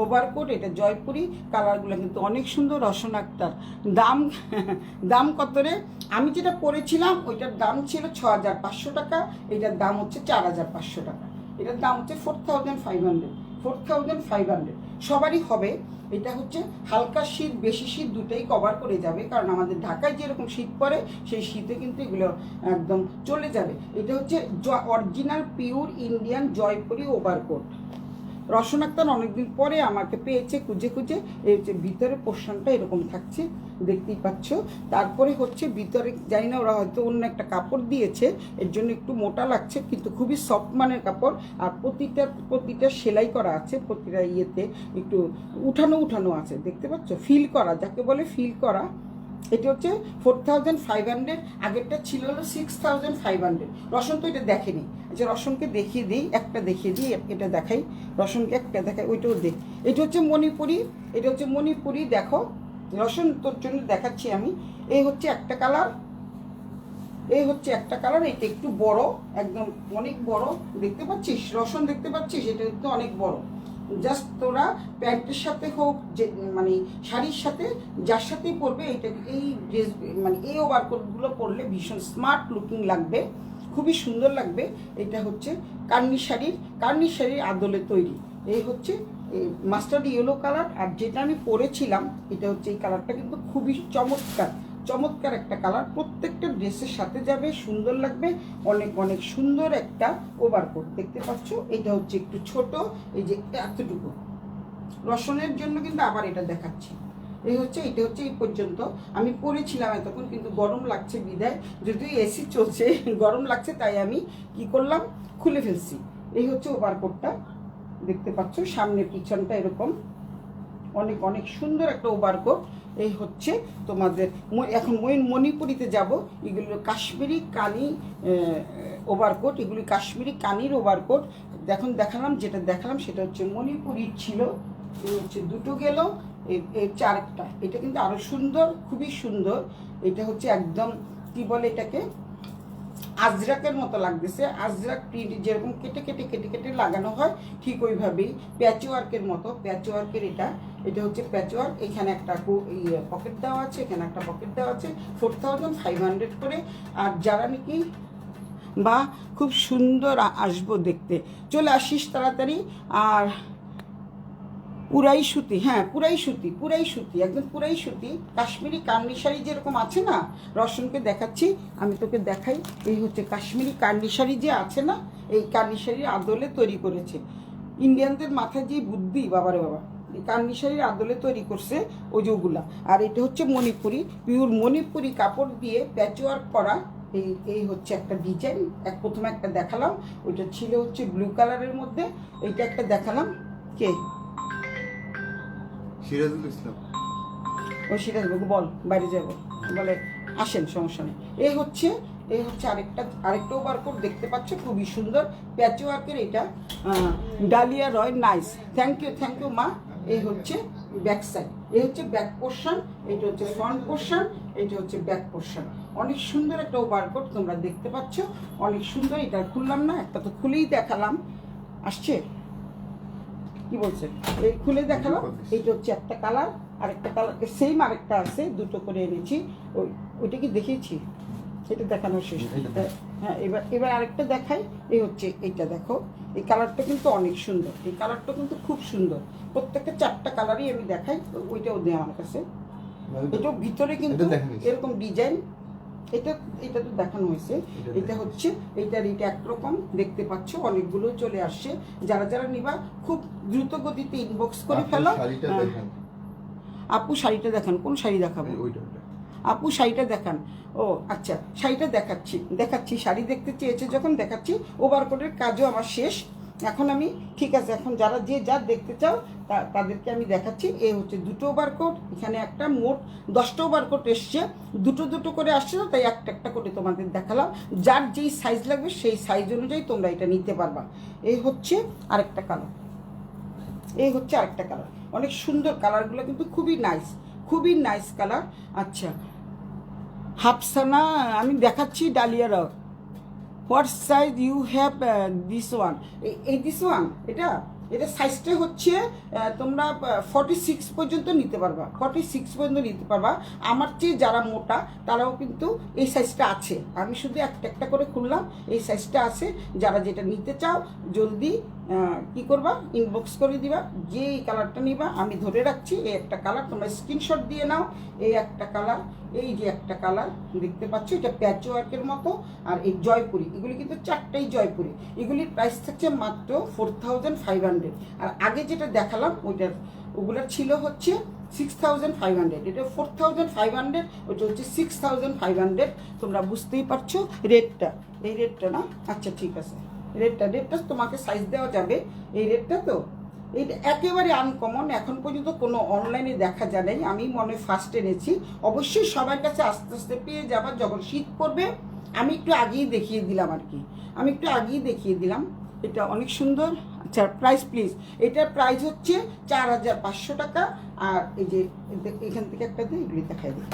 ওভারকোট। এটা জয়পুরি, কালারগুলো কিন্তু অনেক সুন্দর। রসনা আক্তার, দাম কত রে? আমি যেটা পরেছিলাম ওইটার দাম ছিল 6500 টাকা, এটার দাম হচ্ছে 4500 টাকা। এটার দাম হচ্ছে 4500। সবারই হবে। এটা হচ্ছে হালকা শীত, বেশি শীত দুটোই কভার করে যাবে, কারণ আমাদের ঢাকায় যেরকম শীত পড়ে সেই শীতে কিন্তু এগুলো একদম চলে যাবে। এটা হচ্ছে original pure Indian Jaipuri overcoat. Roshan Akhtar অনেকদিন পরে আমাকে পেয়েছে খুঁজে। এই হচ্ছে ভিতরে পোর্শনটা এরকম থাকছে, দেখতেই পাচ্ছ। তারপরে হচ্ছে ভিতরে জানি না, ওরা হয়তো অন্য একটা কাপড় দিয়েছে, এর জন্য একটু মোটা লাগছে, কিন্তু খুবই সফট মানের কাপড়। আর প্রতিটা সেলাই করা আছে, প্রতিটা ইয়েতে একটু উঠানো আছে, দেখতে পাচ্ছ, ফিল করা, যাকে বলে ফিল করা। এটা হচ্ছে 4500, আগেরটা ছিল হলো 6500। রসন তো এটা দেখেনি, আচ্ছা রসনকে দেখিয়ে দিই, এটা দেখাই, রসনকে একটা দেখাই, ওইটাও দেখ। এটা হচ্ছে মণিপুরি, দেখো রসন তোর জন্য দেখাচ্ছি আমি। এই হচ্ছে একটা কালার, এটা একটু বড়, একদম অনেক বড়, দেখতে পাচ্ছিস রসন, দেখতে পাচ্ছিস, এটা কিন্তু অনেক বড়। জাস্ট তোরা প্যান্টের সাথে হোক, যে মানে শাড়ির সাথে যার সাথেই পরবে, এটা এই ড্রেস মানে এই ওভারকোটগুলো পরলে ভীষণ স্মার্ট লুকিং লাগবে, খুবই সুন্দর লাগবে। এটা হচ্ছে কার্নি শাড়ির আদলে তৈরি। এই হচ্ছে মাস্টার্ড ইয়েলো কালার। আর যেটা আমি পরেছিলাম এটা হচ্ছে এই কালারটা, কিন্তু খুবই চমৎকার একটা কালার, প্রত্যেকটা ড্রেসের সাথে যাবে, সুন্দর লাগবে, অনেক সুন্দর একটা ওভারকোট দেখতে পাচ্ছ। এটা হচ্ছে একটু ছোট, এই যে এতটুকু রসনের জন্য, কিন্তু আবার এটা দেখাচ্ছি। এটা হচ্ছে এই পর্যন্ত আমি পরেছিলাম এতক্ষণ, কিন্তু গরম লাগছে বিদায়, যদিও এসি চলছে, গরম লাগছে, তাই আমি কি করলাম, খুলে ফেলছি। এই হচ্ছে ওভারকোটটা, দেখতে পাচ্ছ সামনে পিছনটা এরকম অনেক অনেক সুন্দর একটা ওভারকোট। এই হচ্ছে তোমাদের এখন মণিপুরিতে যাব। এগুলো কাশ্মীরি কানি ওভারকোট, এগুলি কাশ্মীরি কানির ওভারকোট। দেখালাম, যেটা দেখালাম সেটা হচ্ছে মণিপুরির ছিল। এই হচ্ছে দুটো গেল, এর চারটা। এটা কিন্তু আরো সুন্দর, খুবই সুন্দর। এটা হচ্ছে একদম কি বলে এটাকে, আজরাকের মতো লাগতেছে। আজরাক প্রিন্ট যেরকম কেটে কেটে কেটে কেটে লাগানো হয় ঠিক ওইভাবেই, প্যাচওয়ার্কের মতো। প্যাচওয়ার্কের এটা হচ্ছে প্যাচওয়ার্ক। এখানে একটা পকেট দেওয়া আছে, এখানে একটা পকেট দেওয়া আছে। 4500 করে। আর যারা নাকি বা খুব সুন্দর আসবো দেখতে, চলে আসিস তাড়াতাড়ি। আর পুরাই সুতি, হ্যাঁ পুরাই সুতি, একদম পুরাই সুতি। কাশ্মীরি কার্নি শাড়ি যেরকম আছে না, রসনকে দেখাচ্ছি, আমি তোকে দেখাই। এই হচ্ছে কাশ্মীরি কার্নি শাড়ি যে আছে না, এই কার্নি শাড়ির আদলে তৈরি করেছে ইন্ডিয়ানদের মাথায় যে বুদ্ধি, বাবারে বাবা। এই কার্নি শাড়ির আদলে তৈরি করছে ওই যেগুলা। আর এটা হচ্ছে মণিপুরি, পিওর মণিপুরি কাপড় দিয়ে প্যাচওয়ার্ক করা। এই হচ্ছে একটা ডিজাইন। প্রথমে একটা দেখালাম, ওইটা ছিল হচ্ছে ব্লু কালারের মধ্যে। এইটা একটা দেখালাম। কে? সিরাজুল ইসলাম। ও সিরাজবাবু, বল বাইরে যাবো, বলে আসেন, সমস্যা নেই। এই হচ্ছে আরেকটা ওভারকোট দেখতে পাচ্ছ, খুবই সুন্দর প্যাচওয়ার্কের। এটা Dalia Roy, nice, thank you মা। এই হচ্ছে ব্যাক সাইড, এই হচ্ছে ব্যাক পোর্শন, এটা হচ্ছে ফ্রন্ট পোর্শন, এটা হচ্ছে ব্যাক পোর্শন। অনেক সুন্দর একটা ওভারকোট, তোমরা দেখতে পাচ্ছ, অনেক সুন্দর। এটা খুললাম না, একটা তো খুলেই দেখালাম। আসছে কি বলছে, এই খুলে দেখালাম। এইটা হচ্ছে একটা কালার, আরেকটা কালার সেম আরেকটা আছে, দুটো করে এনেছি। ওইটা কি দেখিয়েছি, সেটা দেখানো শেষ। হ্যাঁ, এবার আরেকটা দেখাই। এই হচ্ছে এইটা, দেখো এই কালারটা কিন্তু অনেক সুন্দর, এই কালারটা কিন্তু খুব সুন্দর। প্রত্যেকটা 4টা কালারই আমি দেখাই। ওইটাও দেয় আমার কাছে। এটা ভিতরে কিন্তু এরকম ডিজাইন, এটা তো দেখানো হয়েছে। এটা হচ্ছে এটা একরকম দেখতে পাচ্ছ, অনেকগুলো চলে আসছে। যারা নিবা খুব দ্রুত গতিতে ইনবক্স করে ফেলো। আপু শাড়িটা দেখান, কোন শাড়ি দেখাবো? আপু শাড়িটা দেখান। ও আচ্ছা, শাড়িটা দেখাচ্ছি। শাড়ি দেখতে চেয়েছে যখন দেখাচ্ছি। ওভারকোটের কাজও আমার শেষ। এখন আমি ঠিক আছে, এখন যা দেখতে চাও তাদেরকে আমি দেখাচ্ছি। এই হচ্ছে দুটো ওভারকোট, এখানে একটা, মোট 10টা ওভারকোট এসছে। দুটো করে আসছে না, তাই একটা করে তোমাদের দেখালাম। যার যেই সাইজ লাগবে সেই সাইজ অনুযায়ী তোমরা এটা নিতে পারবা। এই হচ্ছে আরেকটা কালার, অনেক সুন্দর কালারগুলো, কিন্তু খুবই নাইস কালার। আচ্ছা হাফসানা, আমি দেখাচ্ছি ডালিয়ারা। What size you have this one? This one, এটা সাইজটা হচ্ছে তোমরা 46 পর্যন্ত নিতে পারবা। 46 পর্যন্ত নিতে পারবা। আমার চেয়ে যারা মোটা তারাও কিন্তু এই সাইজটা আছে। আমি শুধু একটা করে খুললাম, এই সাইজটা আছে। যারা যেটা নিতে চাও জলদি কি করবা, ইনবক্স করে দিবা। যে এই কালারটা নিবা আমি ধরে রাখছি। এই একটা কালার তোমরা স্ক্রিনশট দিয়ে নাও। এই একটা কালার, এই যে একটা কালার দেখতে পাচ্ছ, এটা প্যাচওয়ার্কের মতো। আর এই জয়পুরি, এগুলি কিন্তু 4টাই জয়পুরি। এগুলির প্রাইস থাকছে মাত্র 4500। আর আগে যেটা দেখালাম ওগুলোর ছিল হচ্ছে 6500। এটা 4500, ওটা হচ্ছে 6500। তোমরা বুঝতেই পারছো রেটটা, এই রেটটা না? আচ্ছা ঠিক আছে, রেটটা তোমাকে সাইজ দেওয়া যাবে। এই রেটটা তো এটা একেবারে আনকমন, এখন পর্যন্ত কোনো অনলাইনে দেখা যায় নাই। আমি মনে ফার্স্ট এনেছি। অবশ্যই সবার কাছে আস্তে আস্তে পেয়ে যাবা যখন শীত পড়বে। আমি একটু আগেই দেখিয়ে দিলাম, এটা অনেক সুন্দর। আচ্ছা প্রাইস প্লিজ, এটার প্রাইস হচ্ছে 4500 টাকা। আর এই যে এখান থেকে একটা দিয়ে এগুলি দেখাই দিই।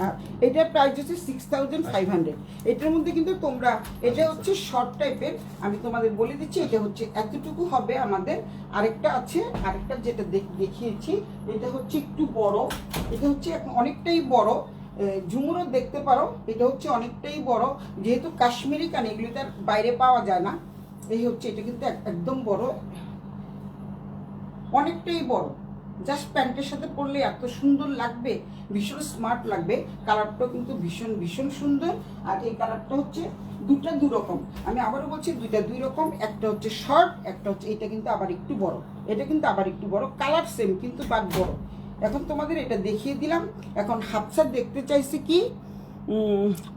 আর এটার প্রাইস হচ্ছে 6500। এটার মধ্যে কিন্তু তোমরা, এটা হচ্ছে শর্ট টাইপের, আমি তোমাদের বলে দিচ্ছি। এটা হচ্ছে এতটুকু হবে আমাদের। আরেকটা আছে, আরেকটা যেটা দেখিয়েছি, এটা হচ্ছে একটু বড়, এটা হচ্ছে অনেকটাই বড়। ঝুমুরও দেখতে পারো, এটা হচ্ছে অনেকটাই বড়। যেহেতু কাশ্মীরি কান, এগুলি তার বাইরে পাওয়া যায় না। এই হচ্ছে এটা কিন্তু একদম বড়, অনেকটাই বড়। জাস্ট প্যান্টের সাথে পরলে এত সুন্দর লাগবে, ভীষণ স্মার্ট লাগবে। কালারটাও কিন্তু ভীষণ সুন্দর। আর এই কালারটা হচ্ছে দুই রকম। আমি আবারও বলছি, দুই রকম। একটা হচ্ছে শর্ট, একটা হচ্ছে এটা কিন্তু আবার একটু বড়। কালার সেম কিন্তু বাট বড়। এখন তোমাদের এটা দেখিয়ে দিলাম। এখন হাফসা দেখতে চাইছে কি,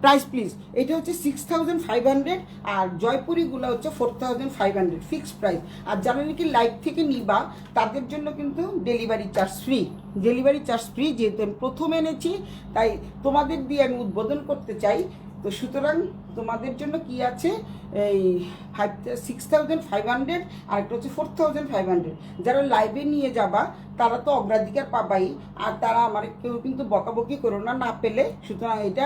প্রাইস প্লিজ, এটা হচ্ছে 6500 আর জয়পুরিগুলো হচ্ছে 4500 ফিক্সড প্রাইস। আর যারা নাকি লাইভ থেকে নিবা তাদের জন্য কিন্তু delivery charge free, delivery charge free. যেহেতু আমি প্রথম এনেছি তাই তোমাদের দিয়ে আমি উদ্বোধন করতে চাই, তো সুতরাং তোমাদের জন্য কি আছে, এই 6500 আর একটা হচ্ছে 4500। যারা লাইভে নিয়ে যাবা তারা তো অগ্রাধিকার পাবাই, আর তারা আমার কেউ কিন্তু বকাবকি করো না, না পেলে। সুতরাং এটা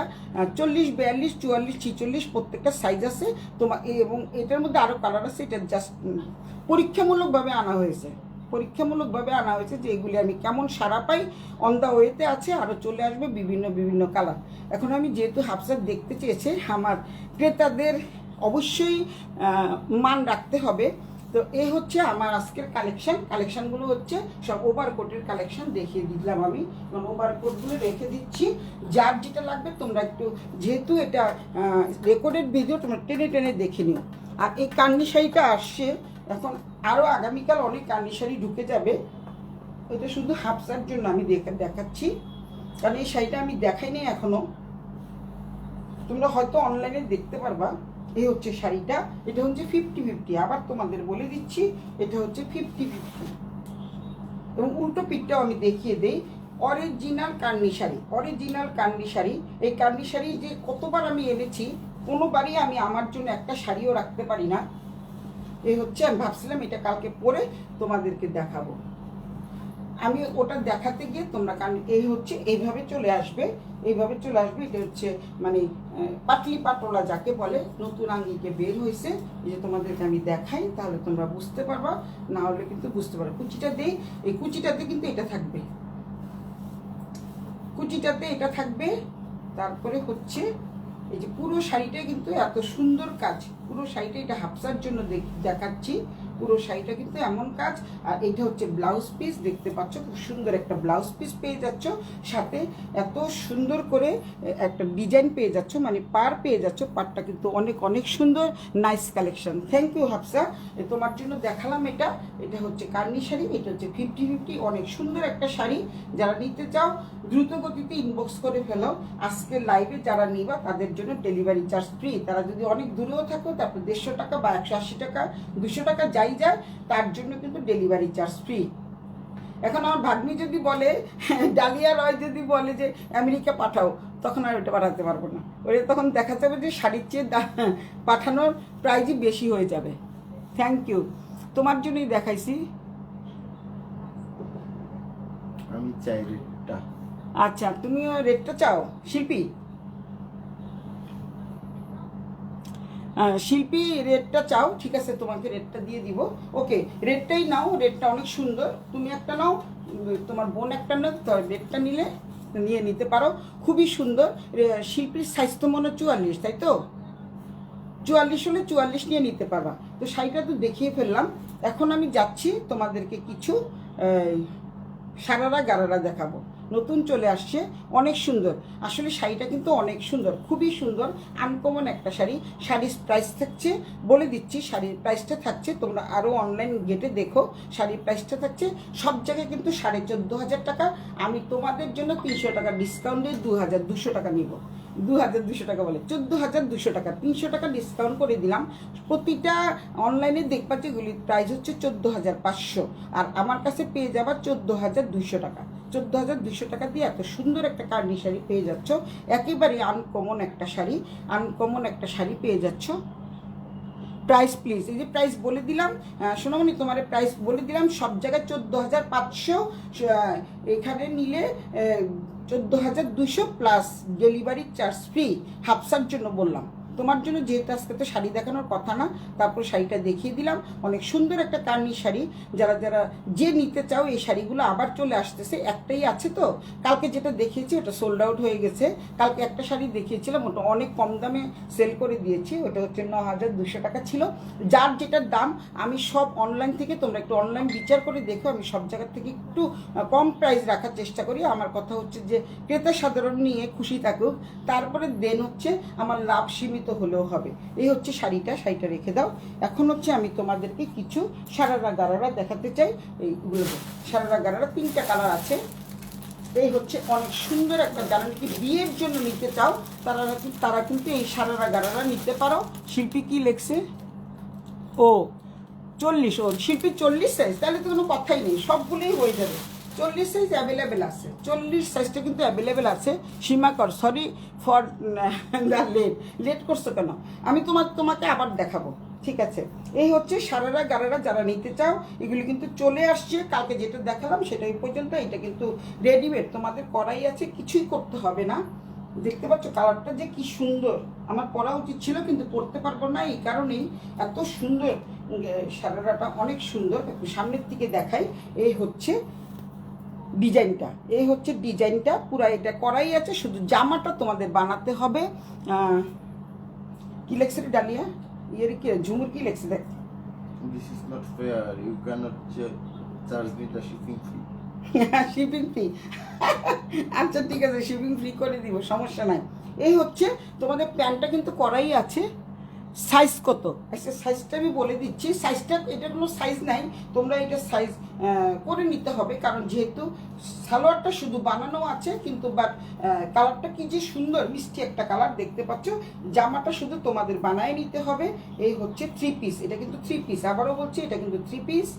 40, 42, 44, 46 প্রত্যেকটা সাইজ আছে তোমার, এবং এটার মধ্যে আরও কালার আছে। এটা জাস্ট পরীক্ষামূলকভাবে আনা হয়েছে, পরীক্ষামূলকভাবে আনা হয়েছে যে এগুলি আমি কেমন সারা পাই। অন দ্য ওয়েতে আছে, আরও চলে আসবে বিভিন্ন বিভিন্ন কালার। এখন আমি যেহেতু হাফসার দেখতে চেয়েছে, আমার ক্রেতাদের অবশ্যই মান রাখতে হবে। তো এই হচ্ছে আমার আজকের কালেকশানগুলো হচ্ছে সব ওভারকোটের কালেকশন দেখিয়ে দিলাম আমি। ওভারকোটগুলো রেখে দিচ্ছি, যার যেটা লাগবে তোমরা একটু, যেহেতু এটা রেকর্ডেড ভিডিও, তোমরা টেনে টেনে দেখে নিও। আর এই কান্নি শাড়িটা আসছে এখন, আরও আগামীকাল অনেক কান্নি শাড়ি ঢুকে যাবে। এটা শুধু হাফসার জন্য আমি দেখাচ্ছি, কারণ এই শাড়িটা আমি দেখাইনি এখনও, তোমরা হয়তো অনলাইনে দেখতে পারবা। এই হচ্ছে শাড়িটা, এটা হচ্ছে 50-50। আবার তোমাদের বলে দিচ্ছি, এটা হচ্ছে 50-50। এবং উল্টো পিঠটাও আমি দেখিয়ে দেই। Original Kani sari, original Kani sari. এই কান্নি শাড়ি যে কতবার আমি এনেছি, কোনোবারই আমি আমার জন্য একটা শাড়িও রাখতে পারি না। এই হচ্ছে, আমি ভাবছিলাম এটা কালকে পরে তোমাদেরকে দেখাবো। আমি ওটা দেখাতে গিয়ে তোমরা এই হচ্ছে এইভাবে চলে আসবে, এইভাবে চলে আসবে। এটা হচ্ছে মানে পাটলি পাটোলা যাকে বলে, নতুন আঙ্গিকে বের হয়েছে। এই যে তোমাদেরকে আমি দেখাই, তাহলে তোমরা বুঝতে পারবা, না হলে কিন্তু বুঝতে পারো। কুচিটা দেই, এই কুচিটাতে কিন্তু এটা থাকবে, কুচিটাতে এটা থাকবে। তারপরে হচ্ছে এই যে পুরো শাড়িটা কিন্তু এত সুন্দর কাজ, পুরো শাড়িটা, এটা হাফসার জন্য দেখাচ্ছি। পুরো শাড়িটা কিন্তু এমন কাজ। আর এটা হচ্ছে ব্লাউজ পিস, দেখতে পাচ্ছ খুব সুন্দর একটা ব্লাউজ পিস পেয়ে যাচ্ছ, সাথে এত সুন্দর করে একটা ডিজাইন পেয়ে যাচ্ছ, মানে পার পেয়ে যাচ্ছ। পারটা কিন্তু অনেক অনেক সুন্দর, nice collection. Thank you Hafsa, তোমার জন্য দেখালাম এটা। এটা হচ্ছে কার্নি শাড়ি, এটা হচ্ছে 50-50, অনেক সুন্দর একটা শাড়ি। যারা নিতে চাও দ্রুত গতিতে ইনবক্স করে ফেলো। আজকে লাইভে যারা নিবা তাদের জন্য ডেলিভারি চার্জ ফ্রি। তারা যদি অনেক দূরেও থাকো, তারপর 150 টাকা বা 180 টাকা 200 টাকা যাই যায়, তার জন্য কিন্তু ডেলিভারি চার্জ ফ্রি। এখন আমার ভাগ্নি যদি বলে, ডালিয়া রয় যদি বলে যে আমেরিকা পাঠাও, তখন আর ওটা পাঠাতে পারবো না। ওটা তখন দেখা যাবে যে শাড়ির চেয়ে পাঠানোর প্রাইজই বেশি হয়ে যাবে। থ্যাংক ইউ, তোমার জন্যই দেখাইছি। আমি চাই রেটটা। আচ্ছা, তুমিও রেটটা চাও শিল্পী? শিল্পী রেটটা চাও, ঠিক আছে, তোমাকে রেটটা দিয়ে দিব। ওকে, রেটটাই নাও, রেটটা অনেক সুন্দর। তুমি একটা নাও, তোমার বোন একটা নাও, তো রেটটা নিলে নিয়ে নিতে পারো, খুবই সুন্দর। শিল্পীর সাইজ তো মনে 44, তাই তো? 44 হলে 44 নিয়ে নিতে পারবা। তো শাড়িটা তো দেখিয়ে ফেললাম, এখন আমি যাচ্ছি তোমাদেরকে কিছু সারারা গারারা দেখাবো। নতুন চলে আসছে, অনেক সুন্দর। আসলে শাড়িটা কিন্তু অনেক সুন্দর, খুবই সুন্দর, আনকমন একটা শাড়ি। শাড়ির প্রাইস থাকছে, বলে দিচ্ছি, শাড়ির প্রাইসটা থাকছে, তোমরা আরও অনলাইন গেটে দেখো। শাড়ির প্রাইসটা থাকছে সব জায়গায় কিন্তু 14,500 টাকা। আমি তোমাদের জন্য 300 টাকা ডিসকাউন্ট দিয়ে 2,200 টাকা নিব। 2,200 টাকা বলে 14,200 টাকা, 300 টাকা ডিসকাউন্ট করে দিলাম। প্রতিটা অনলাইনে দেখবা যেগুলির প্রাইস হচ্ছে 14,500, আর আমার কাছে পেয়ে যাবা 14,200 টাকা। 14,200 টাকা দিয়ে এত সুন্দর একটা কার্নি শাড়ি পেয়ে যাচ্ছ, একেবারে আনকমন একটা শাড়ি, আনকমন একটা শাড়ি পেয়ে যাচ্ছ। প্রাইস প্লিজ, এই যে প্রাইস বলে দিলাম, সোনামণি তোমার প্রাইস বলে দিলাম। সব জায়গায় 14,500, এখানে নিলে 14,200 প্লাস ডেলিভারি চার্জ ফ্রি। হাফসার জন্য বললাম, তোমার জন্য যেহেতু আজকে তো শাড়ি দেখানোর কথা না, তারপর শাড়িটা দেখিয়ে দিলাম। অনেক সুন্দর একটা কার্নি শাড়ি। যারা যারা যে নিতে চাও, এই শাড়িগুলো আবার চলে আসতেছে, একটাই আছে তো। কালকে যেটা দেখিয়েছি ওটা সোল্ড আউট হয়ে গেছে। কালকে একটা শাড়ি দেখিয়েছিলাম, ওটা অনেক কম দামে সেল করে দিয়েছি, ওটা হচ্ছে 9,200 টাকা ছিল। যার যেটার দাম, আমি সব অনলাইন থেকে, তোমরা একটু অনলাইন বিচার করে দেখো, আমি সব জায়গার থেকে একটু কম প্রাইস রাখার চেষ্টা করি। আমার কথা হচ্ছে যে ক্রেতা সাধারণ নিয়ে খুশি থাকুক, তারপরে দেন হচ্ছে আমার লাভ সীমিত হলেও হবে। এই হচ্ছে শাড়িটা, শাড়িটা রেখে দাও। এখন হচ্ছে আমি তোমাদেরকে কিছু সারারা গারারা দেখাতে চাই। এইগুলো সারারা গারারা 3টা কালার আছে, এই হচ্ছে অনেক সুন্দর একটা, যারা নাকি বিয়ের জন্য নিতে চাও তারা কিন্তু এই সারারা গারারা নিতে পারো। শিল্পী কি লেখছে? ও 40, ও শিল্পী 40 সাইজ, তাহলে তো কোনো কথাই নেই, সবগুলোই হয়ে যাবে। 40 সাইজ অ্যাভেলেবেল আছে, 40 সাইজটা কিন্তু অ্যাভেলেবেল আছে। সীমাকর, সরি ফর দ্য লেট করছো কেন? আমি তোমাকে আবার দেখাবো, ঠিক আছে? এই হচ্ছে সারারা গারারা যারা নিতে চাও, এগুলি কিন্তু চলে আসছে। কালকে যেটা দেখালাম সেটাই পর্যন্ত, এটা কিন্তু রেডিমেড, তোমাদের করাই আছে, কিছুই করতে হবে না। দেখতে পাচ্ছ কালারটা যে কি সুন্দর, আমার পরা উচিত ছিল কিন্তু পরতে পারবো না, এই কারণেই। এত সুন্দর সারারাটা, অনেক সুন্দর। একটু সামনের দিকে দেখাই। এই হচ্ছে ডিজাইনটা, এই হচ্ছে ডিজাইনটা, পুরো এটা করাই আছে, শুধু জামাটা তোমাদের বানাতে হবে। কি লেখছে রে ডালিয়া? ইয়ের কি ঝুমুর কি লেখছে দেখ? This is not fair. You cannot charge me the shipping fee. Shipping free. আচ্ছা ঠিক আছে, শিপিং ফ্রি করে দিব, সমস্যা নাই। এই হচ্ছে তোমাদের প্যান্টটা কিন্তু করাই আছে। সাইজ কত? আচ্ছা সাইজটা আমি বলে দিচ্ছি। সাইজটা, এটা কোনো সাইজ নাই, তোমরা এটা সাইজ করে নিতে হবে, কারণ যেহেতু সালোয়ারটা শুধু বানানো আছে, কিন্তু বাট কালারটা কি যে সুন্দর মিষ্টি একটা কালার, দেখতে পাচ্ছ। জামাটা শুধু তোমাদের বানায় নিতে হবে। এই হচ্ছে 3 পিস, এটা কিন্তু 3 পিস, আবারও বলছি এটা কিন্তু 3 পিস।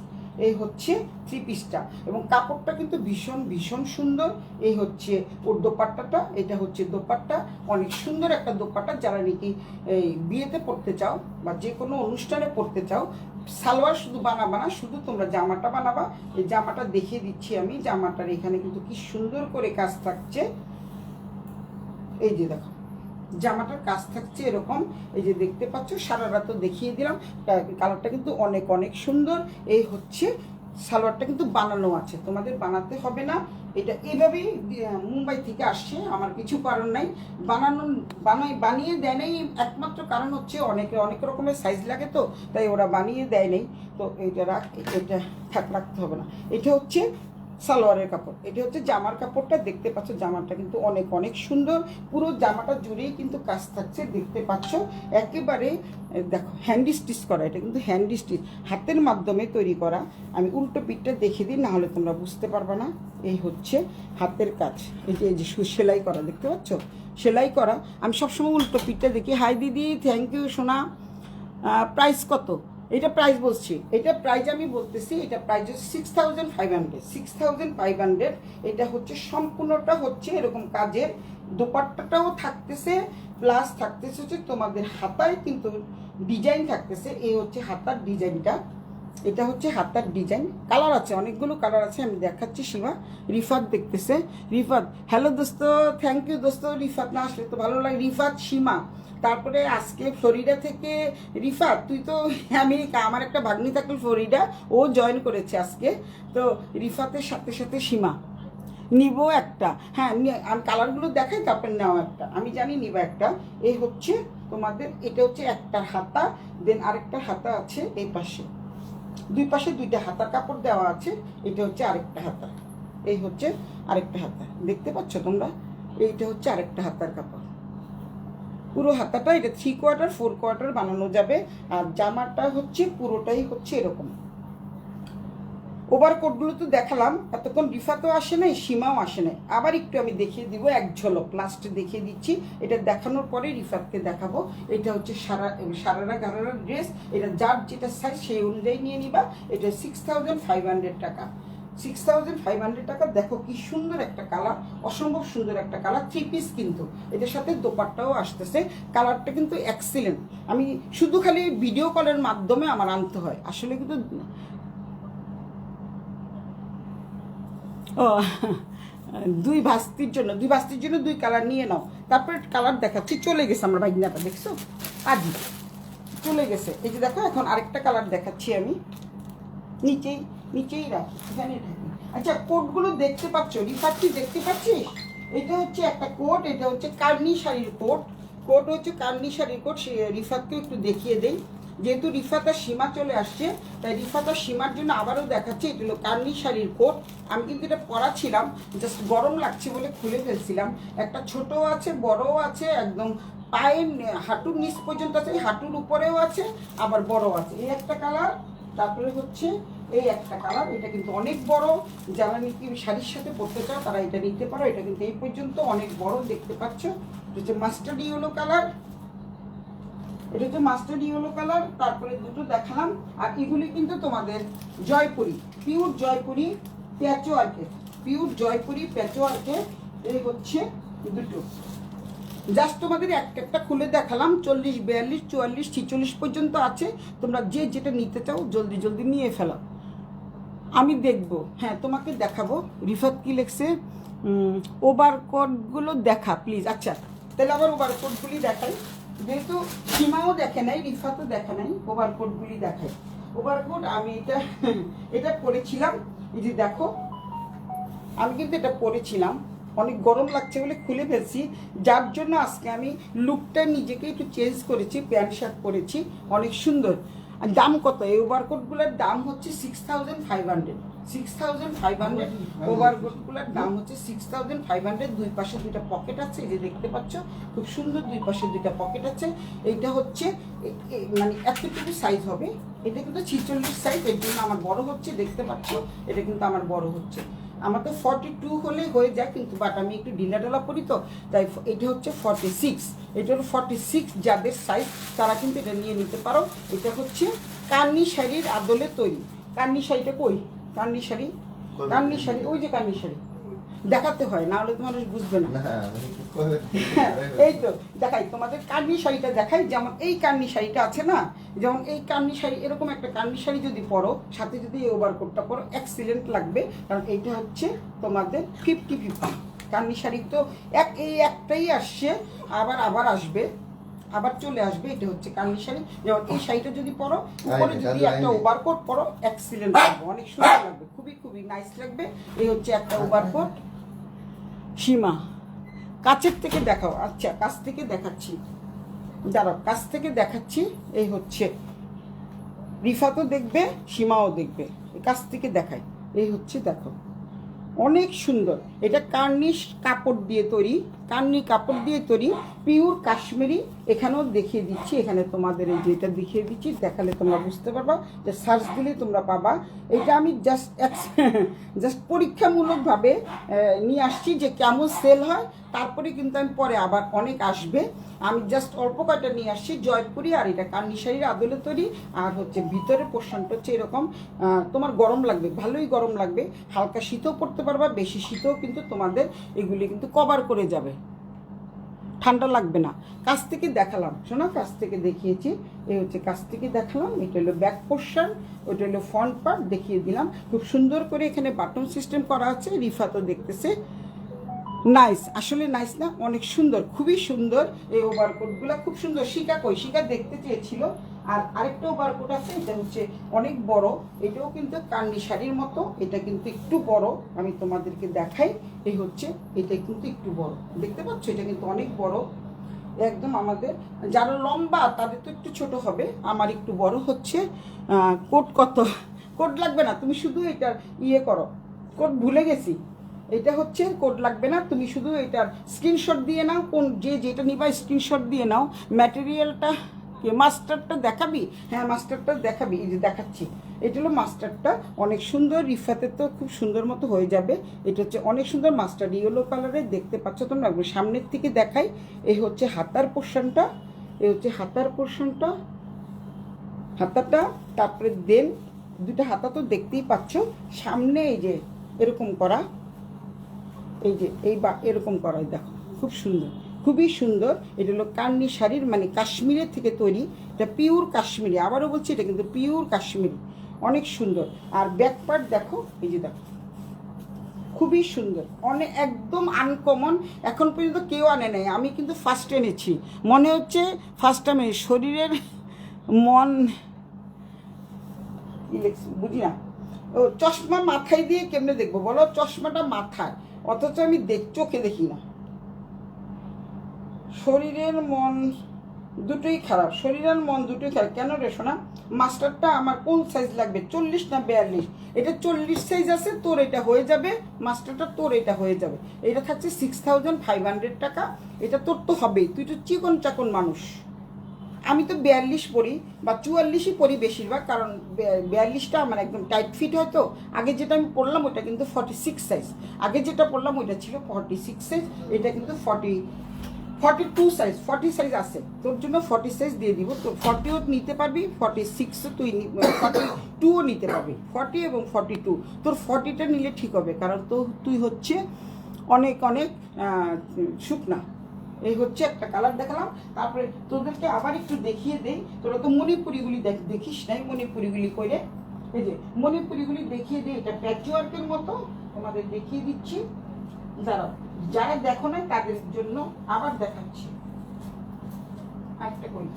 এই হচ্ছে 3 পিসটা, এবং কাপড়টা কিন্তু ভীষণ ভীষণ সুন্দর। এই হচ্ছে ওর দোপাট্টাটা, এটা হচ্ছে দোপাট্টা, অনেক সুন্দর একটা দোপাট্টা। যারা নাকি এই বিয়েতে পড়তে চাও বা যে কোনো অনুষ্ঠানে পড়তে চাও, সালোয়ার শুধু বানাবা না, শুধু তোমরা জামাটা বানাবা। এই জামাটা দেখিয়ে দিচ্ছি আমি, জামাটার এখানে কিন্তু কি সুন্দর করে কাজ থাকছে। এই যে দেখো জামাটার কাজ থাকছে এরকম, এই যে দেখতে পাচ্ছ। সারা রাত তো দেখিয়ে দিলাম, কালারটা কিন্তু অনেক অনেক সুন্দর। এই হচ্ছে সালোয়ারটা কিন্তু বানানো আছে, তোমাদের বানাতে হবে না। এটা এইভাবেই মুম্বাই থেকে আসছে, আমার কিছু কারণ নাই। বানিয়ে দেয় নাই, একমাত্র কারণ হচ্ছে অনেক রকমের সাইজ লাগে, তো তাই ওরা বানিয়ে দেয় নাই। তো এটা এটা রাখতে হবে না। এটা হচ্ছে সালোয়ারের কাপড়, এটা হচ্ছে জামার কাপড়টা। দেখতে পাচ্ছ জামাটা কিন্তু অনেক অনেক সুন্দর, পুরো জামাটা জুড়েই কিন্তু কাজ থাকছে, দেখতে পাচ্ছ। একেবারে দেখো হ্যান্ডি স্টিচ করা, এটা কিন্তু হ্যান্ডি স্টিচ, হাতের মাধ্যমে তৈরি করা। আমি উল্টো পিঠটা দেখে দিই, নাহলে তোমরা বুঝতে পারবে না। এই হচ্ছে হাতের কাজ, এই যে সেলাই করা, দেখতে পাচ্ছ সেলাই করা। আমি সবসময় উল্টো পিঠটা দেখি। হাই দিদি, থ্যাংক ইউ সোনা। প্রাইস কত? এটা প্রাইস বলছি, এটা প্রাইস আমি বলতেছি, এটা প্রাইস হচ্ছে 6500, 6500। এটা হচ্ছে সম্পূর্ণটা হচ্ছে এরকম কাজের, দোপাট্টাটাও থাকতেছে, প্লাস থাকতেছে হচ্ছে তোমাদের হাতায় কিন্তু ডিজাইন থাকতেছে। এই হচ্ছে হাতার ডিজাইনটা, এটা হচ্ছে হাতার ডিজাইন। কালার আছে, অনেকগুলো কালার আছে, আমি দেখাচ্ছি। সীমা, রিফাত দেখতেছে। রিফাত, হ্যালো দোস্ত, থ্যাংক ইউ দোস্ত। রিফাত না আসলে তো ভালো লাগে। রিফাত, সীমা, তারপরে আজকে ফ্লোরিডা থেকে রিফাত, তুই তো আমেরিকা, আমার একটা ভাগ্নি থাকলে ফ্লোরিডা, ও জয়েন করেছে আজকে। তো রিফাতের সাথে সাথে সীমা নিব একটা। হ্যাঁ আমি কালারগুলো দেখাই, তারপরে নেওয়া একটা, আমি জানি নিব একটা। এই হচ্ছে তোমাদের, এটা হচ্ছে একটার হাতা, দেন আরেকটার হাতা আছে এই পাশে, দুই পাশে দুইটা হাতার কাপড় দেওয়া আছে। এটা হচ্ছে আরেকটা হাতা, এই হচ্ছে আরেকটা হাতা, দেখতে পাচ্ছ তোমরা? এইটা হচ্ছে আরেকটা হাতার কাপড়, পুরো হাতাটা এটা 3/4 4/4 বানানো যাবে। আর জামাটা হচ্ছে পুরোটাই হচ্ছে এরকম। ওভারকোটগুলো তো দেখালাম, এতক্ষণ রিফাতও আসে নাই, সীমাও আসে নাই। আবার একটু আমি দেখিয়ে দিব, এক ঝলক লাস্টে দেখিয়ে দিচ্ছি। এটা দেখানোর পরে রিফাতকে দেখাবো। এটা হচ্ছে সারারা গারারা ড্রেস, এটা যার যেটা সাইজ সেই অনুযায়ী নিয়ে নিবা। এটা 6500 টাকা, 6500 টাকা। দেখো কি সুন্দর একটা কালার, অসম্ভব সুন্দর একটা কালার। 3 পিস কিন্তু, এটার সাথে দোপাট্টাও আসতেছে। কালারটা কিন্তু এক্সিলেন্ট। আমি শুধু খালি ভিডিও কলের মাধ্যমে আমার আনতে হয়, আসলে কিন্তু ও দুই ভাস্তির জন্য 2 কালার নিয়ে নাও। তারপরে কালার দেখাচ্ছি। চলে গেছে আমার ভাগিনাটা, দেখছো আজই চলে গেছে। এই যে দেখো, এখন আরেকটা কালার দেখাচ্ছি আমি, নিচেই রাখি, এখানে রাখি। আচ্ছা কোটগুলো দেখতে পাচ্ছ? রিফাতটি দেখতে পাচ্ছিস? এটা হচ্ছে একটা কোট, এটা হচ্ছে কার্নি শাড়ির কোট হচ্ছে কার্নি শাড়ির কোট। রিফাতকেও একটু দেখিয়ে দেই, যেহেতু রিফাত আর সীমা চলে আসছে, তাই রিফাত আর সীমার জন্য আবারও দেখাচ্ছি। এটা হলো কার্নি শাড়ির কোট। আমি কিন্তু এটা পরা ছিলাম, জাস্ট গরম লাগছে বলে খুলে ফেলছিলাম। একটা ছোটও আছে, বড়ও আছে, একদম পায়ের হাঁটুর নিচ পর্যন্ত আছে, হাঁটুর উপরেও আছে, আবার বড় আছে। এই একটা কালার, তারপরে হচ্ছে এই একটা কালার, এটা কিন্তু অনেক বড়, যারা নাকি শাড়ির সাথে পরতে চাও তারা এটা নিতে পারো। এটা কিন্তু এই পর্যন্ত অনেক বড়, দেখতে পাচ্ছ। এটা হচ্ছে মাস্টার্ড ইয়েলো কালার, এটা হচ্ছে মাস্টার্ড ইয়েলো কালার। তারপরে দুটো দেখালাম। আর এগুলি কিন্তু তোমাদের জয়পুরি, পিওর জয়পুরি প্যাচওয়ার্কের, পিওর জয়পুরি প্যাচওয়ার্কের। এই হচ্ছে দুটো, জাস্ট তোমাদের একটা খুলে দেখালাম। 40, 42, 44, 46 পর্যন্ত আছে। তোমরা যে যেটা নিতে চাও জলদি জলদি নিয়ে ফেলো, আমি দেখবো। হ্যাঁ, তোমাকে দেখাবো। রিফাত কি লেখছে, ওভারকোটগুলো দেখা প্লিজ। আচ্ছা, তাহলে আবার ওভারকোটগুলি দেখাই, যেহেতু সীমাও দেখে নাই, রিফাতও দেখে নাই, ওভারকোটগুলি দেখাই। ওভারকোট আমি এটা পরেছিলাম, এই যে দেখো, আমি কিন্তু এটা পরেছিলাম, অনেক গরম লাগছে বলে খুলে ফেলছি, যার জন্য আজকে আমি লুকটা নিজেকে একটু চেঞ্জ করেছি, প্যান্ট শার্ট পরেছি, অনেক সুন্দর। আর দাম কত? এই ওভারকোটগুলোর দাম হচ্ছে 6500, 6500। ওভারকোটগুলোর দাম হচ্ছে 6500। দুই পাশে দুইটা পকেট আছে, এই যে দেখতে পাচ্ছ, খুব সুন্দর, দুই পাশে দুইটা পকেট আছে। এইটা হচ্ছে মানে এতটুকু সাইজ হবে, এটা কিন্তু 46 সাইজ, এর জন্য আমার বড় হচ্ছে, দেখতে পাচ্ছ, এটা কিন্তু আমার বড় হচ্ছে। আমার তো 42 হলে হয়ে যায়, কিন্তু বাট আমি একটু ঢিলাঢালা করি তো, তাই এটা হচ্ছে 46। এটা হলো 46, যাদের সাইজ তারা কিন্তু এটা নিয়ে নিতে পারো। এটা হচ্ছে কান্নি শাড়ির আদলে তৈরি। কান্নি শাড়িটা কই? কান্নি শাড়ি, কান্নি শাড়ি, ওই যে কান্নি শাড়ি দেখাতে হয়, না হলে তোমার বুঝবে না। এই তো দেখাই তোমাদের, কান্নি শাড়িটা দেখাই। যেমন এই কান্নি শাড়িটা আছে না, যেমন এই কান্নি শাড়ি, এরকম একটা কান্নি শাড়ি যদি পরো, সাথে যদি এই ওভারকোটটা পরো, এক্সিলেন্ট লাগবে। কারণ এইটা হচ্ছে তোমাদের 50-50 কান্নি শাড়ি। তো এই একটাই আসছে, আবার আসবে, আবার চলে আসবে। এটা হচ্ছে কান্নি শাড়ি। যেমন এই শাড়িটা যদি পরো, উপরে যদি একটা ওভারকোট পরো, এক্সিলেন্ট লাগবে, অনেক সুন্দর লাগবে, খুবই খুবই নাইস লাগবে। এই হচ্ছে একটা ওভারকোট। সীমা, কাছের থেকে দেখাও। আচ্ছা, কাছ থেকে দেখাচ্ছি, দাঁড়াও, কাছ থেকে দেখাচ্ছি। এই হচ্ছে, রিফাতও দেখবে, সীমাও দেখবে, কাছ থেকে দেখাই। এই হচ্ছে, দেখো, অনেক সুন্দর। এটা কার্নিশ কাপড় দিয়ে তৈরি, কার্নি কাপড় দিয়ে তৈরি, পিওর কাশ্মীরি। এখানেও দেখিয়ে দিচ্ছি, এখানে তোমাদের এই যেটা দেখিয়ে দিচ্ছি, দেখালে তোমরা বুঝতে পারবা, যে সার্চ দিলে তোমরা পাবা। এটা আমি জাস্ট পরীক্ষামূলকভাবে নিয়ে আসছি যে কেমন সেল হয়, তারপরে কিন্তু আমি পরে আবার অনেক আসবে। আমি জাস্ট অল্প কয়টা নিয়ে আসছি, জয়পুরি। আর এটা কান্নি শাড়ির আদলে তৈরি। আর হচ্ছে ভিতরের পোর্শনটা হচ্ছে এরকম, তোমার গরম লাগবে, ভালোই গরম লাগবে, হালকা শীতও পড়তে পারবা, বেশি শীতও কিন্তু তোমাদের এগুলি কিন্তু কভার করে যাবে, ঠান্ডা লাগবে না। কাছ থেকে দেখালাম, শোনো, কাছ থেকে দেখিয়েছি। এই হচ্ছে কাছ থেকে দেখালাম। এটা হলো ব্যাক পোর্শন, ওইটা হলো ফ্রন্ট পার্ট, দেখিয়ে দিলাম। খুব সুন্দর করে এখানে বাটন সিস্টেম করা আছে, রিফাতও দেখতেছে। নাইস, আসলে নাইস না? অনেক সুন্দর, খুবই সুন্দর। এই ওভারকোটগুলো খুব সুন্দর। শিকা কই? শিকা দেখতে চেয়েছিল। আর আরেকটা ওভারকোট আছে, এটা হচ্ছে অনেক বড়, এটাও কিন্তু কান্নি শাড়ির মতো, এটা কিন্তু একটু বড়, আমি তোমাদেরকে দেখাই। এই হচ্ছে, এটা কিন্তু একটু বড়, দেখতে পাচ্ছ, এটা কিন্তু অনেক বড় একদম। আমাদের যারা লম্বা তাদের তো একটু ছোট হবে, আমার একটু বড় হচ্ছে। কোট কত? কোট লাগবে না, তুমি শুধু এটার ইয়ে করো, কোট ভুলে গেছি। এটা হচ্ছে কোড লাগবে না, তুমি শুধু এটার স্ক্রিনশট দিয়ে নাও, কোন যেটা নিবা স্ক্রিনশট দিয়ে নাও। ম্যাটেরিয়ালটা মাস্টারটা দেখাবি? হ্যাঁ, মাস্টারটা দেখাবি, এই যে দেখাচ্ছি। এটা হলো মাস্টারটা, অনেক সুন্দর। রিফাতে তো খুব সুন্দর মতো হয়ে যাবে। এটা হচ্ছে অনেক সুন্দর মাস্টার ইয়েলো কালারের, দেখতে পাচ্ছ তোমরা। সামনের থেকে দেখাই। এই হচ্ছে হাতার পোর্শনটা, এই হচ্ছে হাতার পোর্শনটা, হাতাটা। তারপরে দেন দুটা হাতা তো দেখতেই পাচ্ছ, সামনে এই যে এরকম করা, এই যে এরকম করাই, দেখো, খুব সুন্দর, খুবই সুন্দর। এটা হলো কান্নি শাড়ির, মানে কাশ্মীরের থেকে তৈরি, এটা পিওর কাশ্মীরি। আবারও বলছি, এটা কিন্তু পিওর কাশ্মীরি, অনেক সুন্দর। আর ব্যাক পার্ট দেখো, এই যে দেখো, খুবই সুন্দর, অনেক একদম আনকমন। এখন পর্যন্ত কেউ আনে নাই, আমি কিন্তু ফার্স্ট এনেছি। মনে হচ্ছে ফার্স্ট টাইম। শরীরের মন বুঝি না। ও, চশমা মাথায় দিয়ে কেমনে দেখবো বলো? চশমাটা মাথায়, অথচ আমি চোখে দেখি না। শরীরের মন দুটোই খারাপ, শরীর আর মন দুটোই খারাপ। কেন রে সোনা? মাস্টারটা আমার কোন সাইজ লাগবে? 40 না 42? এটা 40 সাইজ আছে, তোর এটা হয়ে যাবে। মাস্টারটা তোর এটা হয়ে যাবে। এটা থাকছে 6500 টাকা। এটা তোর তো হবেই, তুই তো চিকন চাকন মানুষ। আমি তো 42 পরি বা 44ই পরি বেশিরভাগ, কারণ 42টা আমার একদম টাইট ফিট হয় তো। আগে যেটা আমি পরলাম ওটা কিন্তু 46 সাইজ, আগে যেটা পরলাম ওইটা ছিল 46 সাইজ, এটা কিন্তু 42 সাইজ, 40 সাইজ আছে, তোর জন্য 40 সাইজ দিয়ে দিব। তো 40ও নিতে পারবি, 46ও তুই 42ও নিতে পারবি, 40 এবং 42। তোর 40টা নিলে ঠিক হবে, কারণ তো তুই হচ্ছে অনেক অনেক শুকনা। এই হচ্ছে একটা কালার দেখালাম। তারপরে তোদেরকে আবার একটু দেখিয়ে দেই, তোরা তো মণিপুরিগুলি দেখিস নাই, মণিপুরিগুলি করে এই যে মণিপুরিগুলি দেখিয়ে দিই। এটা প্যাচওয়ার্কের মতো তোমাদের দেখিয়ে দিচ্ছি, দাঁড়াও, যারা দেখো না তাদের জন্য আবার দেখাচ্ছি। আরেকটা করি,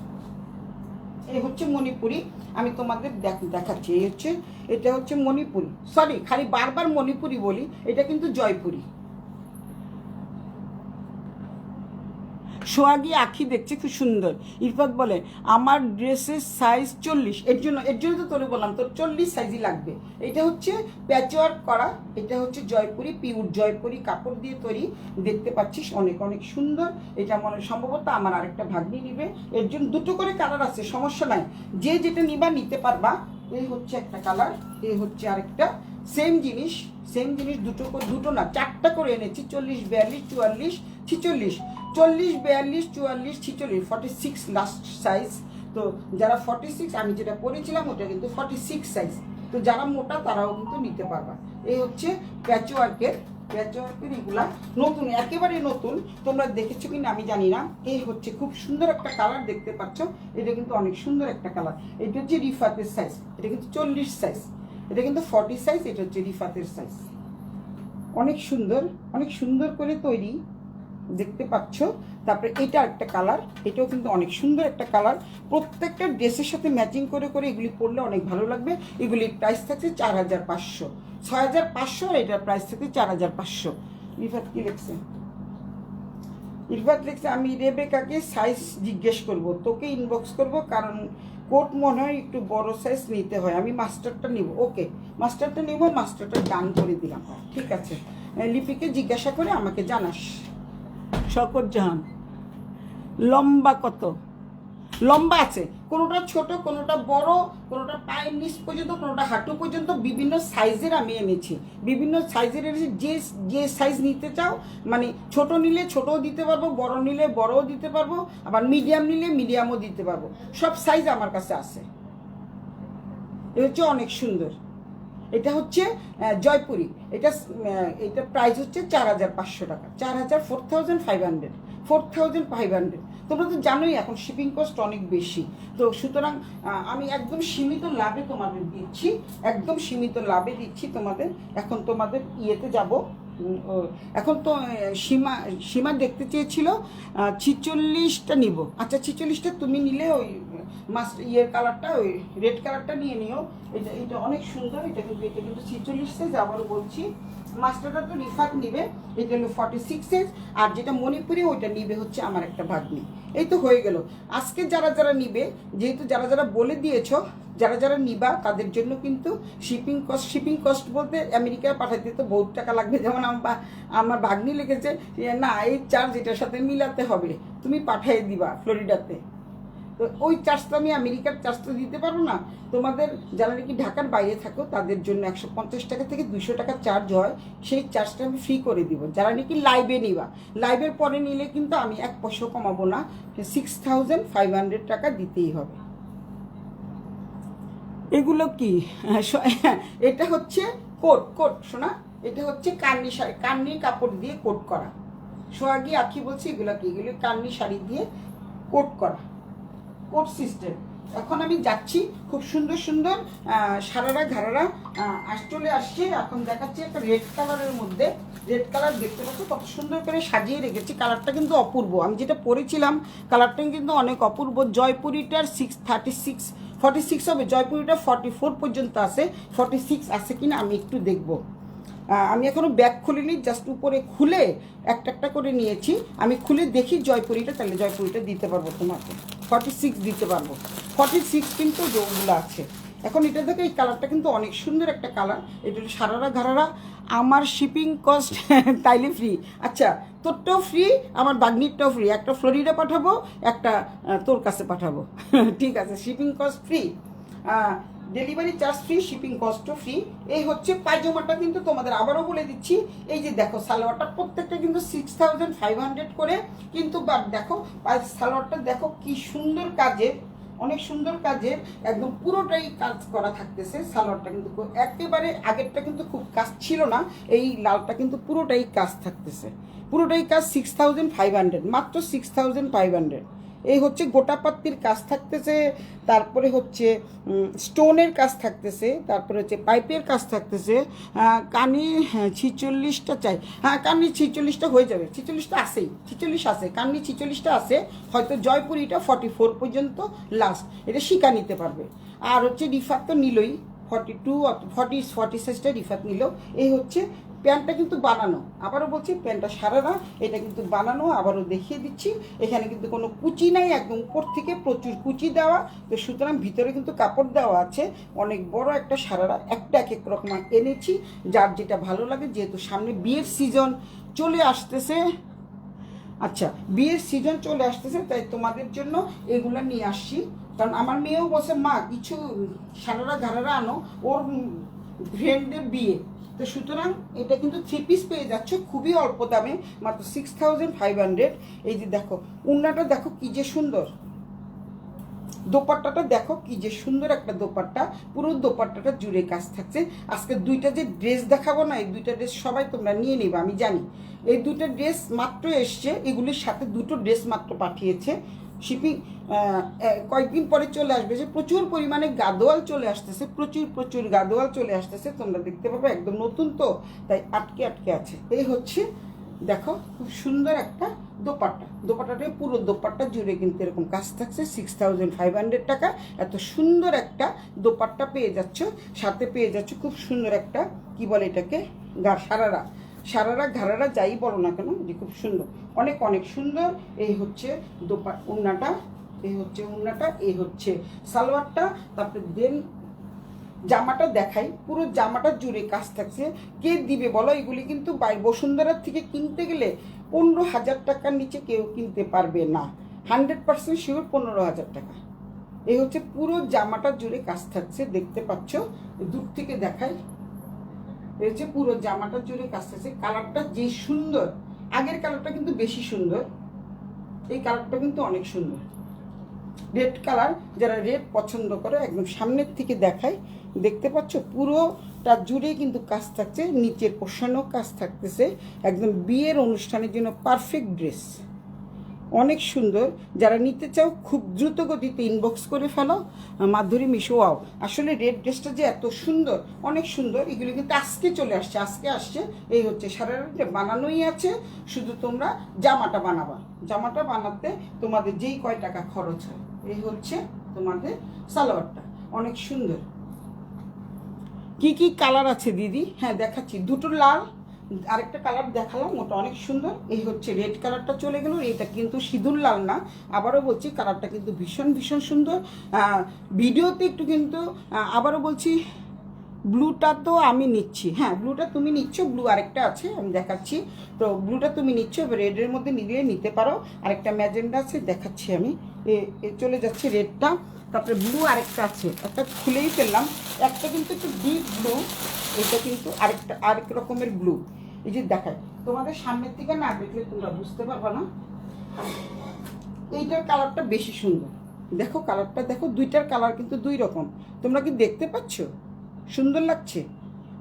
এই হচ্ছে মণিপুরি, আমি তোমাদের দেখাচ্ছি। এই হচ্ছে, এটা হচ্ছে মণিপুরি, সরি খালি বারবার মণিপুরি বলি, এটা কিন্তু জয়পুরি। সোহাগী আখি দেখছে খুব সুন্দর। ইরফাত বলে আমার ড্রেসের সাইজ 40, এর জন্য তো তোরে বললাম তোর 40 সাইজই লাগবে। এটা হচ্ছে প্যাচওয়ার্ক করা, এটা হচ্ছে জয়পুরি, পিওর জয়পুরি কাপড় দিয়ে তৈরি, দেখতে পাচ্ছিস অনেক অনেক সুন্দর। এটা মনে সম্ভবত আমার আরেকটা ভাগ্নি নিবে, এর জন্য দুটো করে কালার আছে, সমস্যা নাই, যে যেটা নিবা নিতে পারবা। এই হচ্ছে একটা কালার, এই হচ্ছে আরেকটা, সেম জিনিস দুটো না 4টা করে এনেছি, 40, 42, 44, 46, 40, 42, 44, 46, 46 লাস্ট সাইজ। তো যারা 46, আমি যেটা পরেছিলাম ওটা কিন্তু 46 সাইজ, তো যারা মোটা তারাও কিন্তু নিতে পারবা। এই হচ্ছে প্যাচওয়ার্কের এগুলা নতুন, একেবারে নতুন, তোমরা দেখেছো কিনা আমি জানি না। এই হচ্ছে খুব সুন্দর একটা কালার, দেখতে পাচ্ছ, এটা কিন্তু অনেক সুন্দর একটা কালার। এটা হচ্ছে রিফাতের সাইজ, এটা কিন্তু 40 সাইজ, এটা কিন্তু 40 সাইজ, এটা হচ্ছে রিফাতের সাইজ। অনেক সুন্দর করে তৈরি, দেখতে পাচ্ছ। তারপরে এটা একটা কালার, এটাও কিন্তু অনেক সুন্দর একটা কালার। প্রত্যেকটা ড্রেসের সাথে ম্যাচিং করে করে এগুলি পরলে অনেক ভালো লাগবে। এগুলির প্রাইস থাকছে 4500, 6500, আর এটার প্রাইস থাকছে 4500। রিফাত কি লিখছে? ইরফাত লিখছে আমি রেবেকাকে সাইজ জিজ্ঞেস করব, তোকে ইনবক্স করব, কারণ কোট মনে হয় একটু বড় সাইজ নিতে হয়, আমি মাস্টারটা নিব। ওকে, মাস্টারটা নিব, মাস্টারটা ডান করে দিলাম, ঠিক আছে। লিপিকে জিজ্ঞাসা করে আমাকে জানাস। শকত জাহান, লম্বা কত? লম্বা আছে, কোনোটা ছোট, কোনোটা বড়, কোনোটা পায়ের নিচ পর্যন্ত, কোনোটা হাঁটু পর্যন্ত, বিভিন্ন সাইজের আমি এনেছি, বিভিন্ন সাইজের এনেছি। যে সাইজ নিতে চাও, মানে ছোট নিলে ছোটও দিতে পারবো, বড় নিলে বড়ও দিতে পারবো, আবার মিডিয়াম নিলে মিডিয়ামও দিতে পারবো, সব সাইজ আমার কাছে আছে। এটা হচ্ছে অনেক সুন্দর, এটা হচ্ছে জয়পুরি, এটা প্রাইস হচ্ছে 4500 টাকা, 4500। তোমরা তো জানোই এখন শিপিং কস্ট অনেক বেশি, তো সুতরাং আমি একদম সীমিত লাভে তোমাদের দিচ্ছি, একদম সীমিত লাভে দিচ্ছি তোমাদের। এখন তোমাদের ইয়েতে যাব, এখন তো সীমা দেখতে চেয়েছিল 46টা নিব। আচ্ছা 46টা তুমি নিলে ওই ইয়ের কালারটা, ওই রেড কালারটা নিয়ে নিও, এটা অনেক সুন্দর। এটা কিন্তু 46 সাইজ, আবারও বলছি। মাস্টারটা তো রিফাত নিবে, এটা হলো 46 সাইজ, আর যেটা মণিপুরি ওইটা নিবে হচ্ছে আমার একটা ভাগ্নি। এই তো হয়ে গেল। আজকে যারা নিবে, যেহেতু যারা বলে দিয়েছো, যারা নিবা তাদের জন্য কিন্তু শিপিং কস্ট বলতে আমেরিকায় পাঠাতে তো বহুত টাকা লাগবে। যেমন আমার ভাগ্নি লিখেছে না, এই চার্জ এটার সাথে মিলাতে হবে, তুমি পাঠিয়ে দিবা ফ্লোরিডাতে, তো ওই চার্জটা আমি আমেরিকার চার্জটা দিতে পারবো না। তোমাদের যারা নাকি ঢাকার বাইরে থাকো তাদের জন্য 150 টাকা থেকে 200 টাকা চার্জ হয়, সেই চার্জটা আমি ফ্রি করে দিব। যারা নাকি লাইভে নিবা, লাইভের পরে নিলে কিন্তু আমি 1 পয়সা কমাবো না, 6500 টাকা দিতেই হবে। এগুলো কি? এটা হচ্ছে কোট শোনা, এটা হচ্ছে কান্নি কাপড় দিয়ে কোট করা। সোহাগী আখি বলছি এগুলো কি? এগুলো কান্নি শাড়ি দিয়ে কোট করা, কোট সিস্টেম। এখন আমি যাচ্ছি, খুব সুন্দর সুন্দর সারারা ঘাড়ারা চলে আসছে। এখন দেখাচ্ছি একটা রেড কালারের মধ্যে, রেড কালার দেখতে পাচ্ছ কত সুন্দর করে সাজিয়ে রেখেছি। কালারটা কিন্তু অপূর্ব, আমি যেটা পরেছিলাম কালারটা কিন্তু অনেক অপূর্ব। জয়পুরিটার 46 হবে, জয়পুরিটা 44 পর্যন্ত আছে, 46 আছে কিনা আমি একটু দেখবো। আমি এখনও ব্যাগ খুলিনি, জাস্ট উপরে খুলে একটা করে নিয়েছি। আমি খুলে দেখি জয়পুরিটা, তাহলে জয়পুরিটা দিতে পারবো তোমাকে, 46 দিতে পারবো। 46 কিন্তু যেগুলো আছে। এখন এটা দেখো, এই কালারটা কিন্তু অনেক সুন্দর একটা কালার। এটা সারারা ঘাড়ারা, আমার শিপিং কস্ট তাইলে ফ্রি। আচ্ছা তোরটাও ফ্রি, আমার বাগনিরটাও ফ্রি। একটা ফ্লোরিডা পাঠাবো, একটা তোর কাছে পাঠাবো। ঠিক আছে, shipping cost free, delivery charge free, shipping কস্টও ফ্রি। এই হচ্ছে পায়জামাটা, কিন্তু তোমাদের আবারও বলে দিচ্ছি, এই যে দেখো সালোয়ারটা প্রত্যেকটা কিন্তু 6500 করে, কিন্তু বাট দেখো সালোয়ারটা দেখো কি সুন্দর কাজের, অনেক সুন্দর কাজের, একদম পুরোটাই কাজ করা থাকতেছে সালোয়ারটা, কিন্তু একেবারে আগেরটা কিন্তু খুব কাজ ছিল না, এই লালটা কিন্তু পুরোটাই কাজ থাকতেছে, পুরোটাই কাজ 6500, মাত্র 6500। এই হচ্ছে গোটাপাত্তির কাজ থাকতেছে, তারপরে হচ্ছে স্টোনের কাজ থাকতেছে, তারপরে হচ্ছে পাইপের কাজ থাকতেছে, কানি 46টা চাই, হ্যাঁ কানি 46টা হয়ে যাবে, 46টা আসেই, 46 আছে, কানি 46টা আছে, হয়তো জয়পুরিটা 44 পর্যন্ত লাস্ট, এটা শিকা নিতে পারবে। আর হচ্ছে রিফাত তো নিলই, 42 40 সাইজটা রিফাত নিল। এই হচ্ছে প্যান্টটা কিন্তু বানানো, আবারও বলছি প্যান্টটা সারারা, এটা কিন্তু বানানো, আবারও দেখিয়ে দিচ্ছি, এখানে কিন্তু কোনো কুচি নাই, একদম উপর থেকে প্রচুর কুচি দেওয়া, তো সুতরাং ভিতরে কিন্তু কাপড় দেওয়া আছে, অনেক বড় একটা সারারা, একটা এক এক রকম এনেছি, যার যেটা ভালো লাগে, যেহেতু সামনে বিয়ের সিজন চলে আসতেছে। আচ্ছা, বিয়ের সিজন চলে আসতেছে, তাই তোমাদের জন্য এগুলো নিয়ে আসছি, কারণ আমার মেয়েও বলছে মা কিছু সারারা ঘাড়ারা আনো, ওর ফ্রেন্ডের বিয়ে, তো সুতরাং এটা কিন্তু 3 পিস পেয়ে যাচ্ছ খুবই অল্প দামে, মাত্র 6500। এই যে দেখো উন্নাটা দেখো কি যে সুন্দর, দোপাট্টাটা দেখো কি যে সুন্দর একটা দোপাট্টা, পুরো দোপাট্টাটা জুড়ে কাজ থাকছে। আজকে দুইটা যে ড্রেস দেখাবো না, এই দুইটা ড্রেস সবাই তোমরা নিয়ে নেবে, আমি জানি। এই দুটো ড্রেস মাত্র এসছে, এগুলির সাথে দুটো ড্রেস মাত্র পাঠিয়েছে, শিপিং কয়েকদিন পরে চলে আসবে, যে প্রচুর পরিমাণে গাদোয়াল চলে আসতেছে, প্রচুর গাদোয়াল চলে আসতেছে, তোমরা দেখতে পাবে, একদম নতুন তো, তাই আটকে আটকে আছে। এই হচ্ছে দেখো খুব সুন্দর একটা দোপাট্টা, দোপাট্টাটা পুরো দোপাট্টা জুড়ে কিন্তু এরকম কাজ থাকছে, 6500 টাকা, এত সুন্দর একটা দোপাট্টা পেয়ে যাচ্ছ, সাথে পেয়ে যাচ্ছ খুব সুন্দর একটা কি বলে এটাকে সারারা ঘাড়ারা যাই বলো না কেন, যে খুব সুন্দর, অনেক অনেক সুন্দর। এই হচ্ছে উন্নাটা, এই হচ্ছে উন্নাটা, এই হচ্ছে সালোয়ারটা, তারপরে দেন জামাটা দেখাই, পুরো জামাটা জুড়ে কাজ থাকছে। কে দিবে বলো? এগুলি কিন্তু বসুন্ধরার থেকে কিনতে গেলে 15,000 টাকার নিচে কেউ কিনতে পারবে না, 100% শিওর 15,000 টাকা। এই হচ্ছে পুরো জামাটা জুড়ে কাজ থাকছে, দেখতে পাচ্ছ, দূর থেকে দেখাই, এই হচ্ছে পুরো জামাটা জুড়ে কাজ থাকছে। কালারটা যে সুন্দর, আগের কালারটা কিন্তু বেশি সুন্দর, এই কালারটা কিন্তু অনেক সুন্দর, রেড কালার, যারা রেড পছন্দ করে একদম সামনের থেকে দেখায়, দেখতে পাচ্ছ পুরোটা জুড়ে কিন্তু কাজ থাকছে, নিচের পোষানো কাজ থাকতেছে, একদম বিয়ের অনুষ্ঠানের জন্য পারফেক্ট ড্রেস, অনেক সুন্দর। যারা নিতে চাও খুব দ্রুত গতিতে ইনবক্স করে ফেলো, মাধুরী মিশো আও। আসলে রেড ড্রেসটা যে এত সুন্দর, অনেক সুন্দর, এগুলো কিন্তু আজকে চলে আসছে, আজকে আসছে। এই হচ্ছে সারা রাতটা বানানোই আছে, শুধু তোমরা জামাটা বানাবা, জামাটা বানাতে তোমাদের যেই কয় টাকা খরচ হয়। এই হচ্ছে তোমাদের সালোয়ারটা, অনেক সুন্দর। কি কি কালার আছে দিদি? হ্যাঁ দেখাচ্ছি, দুটো লাল, আরেকটা কালার দেখালাম, ওটা অনেক সুন্দর। এই হচ্ছে রেড কালারটা চলে গেল, এটা কিন্তু সিঁদুর লাল না, আবারও বলছি কালারটা কিন্তু ভীষণ ভীষণ সুন্দর। ভিডিওতে একটু কিন্তু আবারও বলছি, ব্লুটা তো আমি নিচ্ছি, হ্যাঁ ব্লুটা তুমি নিচ্ছ, ব্লু আরেকটা আছে আমি দেখাচ্ছি, তো ব্লুটা তুমি নিচ্ছ, রেডের মধ্যে নিলে নিতে পারো, আরেকটা ম্যাজেন্ডা আছে দেখাচ্ছি আমি, চলে যাচ্ছে রেডটা, তারপরে ব্লু আরেকটা আছে, একটা খুলেই ফেললাম, একটা কিন্তু একটু ডিপ ব্লু, এটা কিন্তু আরেক রকমের ব্লু। এই যে দেখায়, তোমাদের সামনের থেকে না দেখলে তোমরা বুঝতে পারবে না, এইটার কালারটা বেশি সুন্দর, দেখো কালারটা দেখো, দুইটার কালার কিন্তু দুই রকম, তোমরা কি দেখতে পাচ্ছ? সুন্দর লাগছে।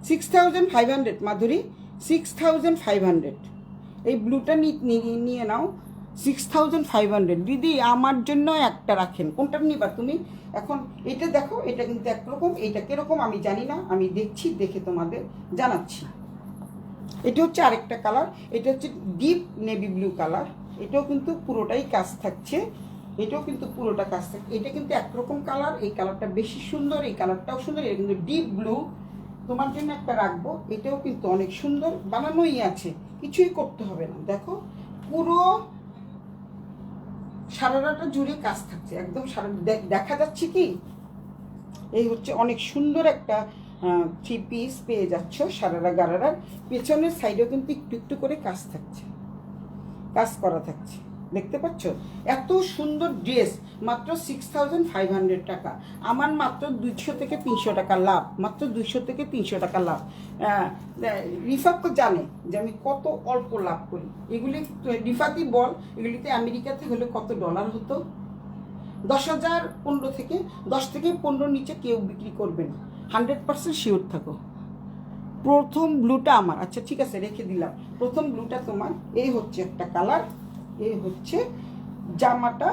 6500 মাধুরী, 6500। এই ব্লুটা নিয়ে নাও, 6500। দিদি আমার জন্য একটা রাখেন, কোনটা নিবা তুমি? এখন এটা দেখো, এটা কিন্তু একরকম, এইটা কিরকম আমি জানি না, আমি দেখছি, দেখে তোমাদের জানাচ্ছি। এটা হচ্ছে আরেকটা কালার, এটা হচ্ছে ডিপ নেভি ব্লু কালার, এটাও কিন্তু পুরোটাই কাজ থাকছে, এটাও কিন্তু পুরোটা কাজ থাকে, এটা কিন্তু একরকম কালার, এই কালারটা বেশি সুন্দর, এই কালারটাও সুন্দর, এটা কিন্তু ডিপ ব্লু, তোমার জন্য একটা রাখবো, এটাও কিন্তু অনেক সুন্দর, বানানোই আছে, কিছুই করতে হবে না। দেখো পুরো সারারাটা জুড়ে কাজ থাকছে, একদম সারা দেখা যাচ্ছে কি? এই হচ্ছে অনেক সুন্দর একটা 3 পিস পেয়ে যাচ্ছ সারারা গারারার, পেছনের সাইডেও কিন্তু একটু একটু করে কাজ থাকছে, কাজ করা থাকছে, দেখতে পাচ্ছ? এত সুন্দর ড্রেস মাত্র 6500 টাকা। আমার মাত্র 200 থেকে 300 টাকা লাভ, মাত্র 200 থেকে 300 টাকা লাভ। রিফাত তো জানে যে আমি কত অল্প লাভ করি। এগুলি রিফাতই বল, এগুলিতে আমেরিকাতে হলে কত ডলার হতো? 10,000, 15 থেকে 10 থেকে 15 নিচে কেউ বিক্রি করবে না, 100% শিওর থাকো। প্রথম ব্লুটা আমার, আচ্ছা ঠিক আছে রেখে দিলাম। প্রথম ব্লুটা তোমার, এই হচ্ছে একটা কালার, এই হচ্ছে জামাটা,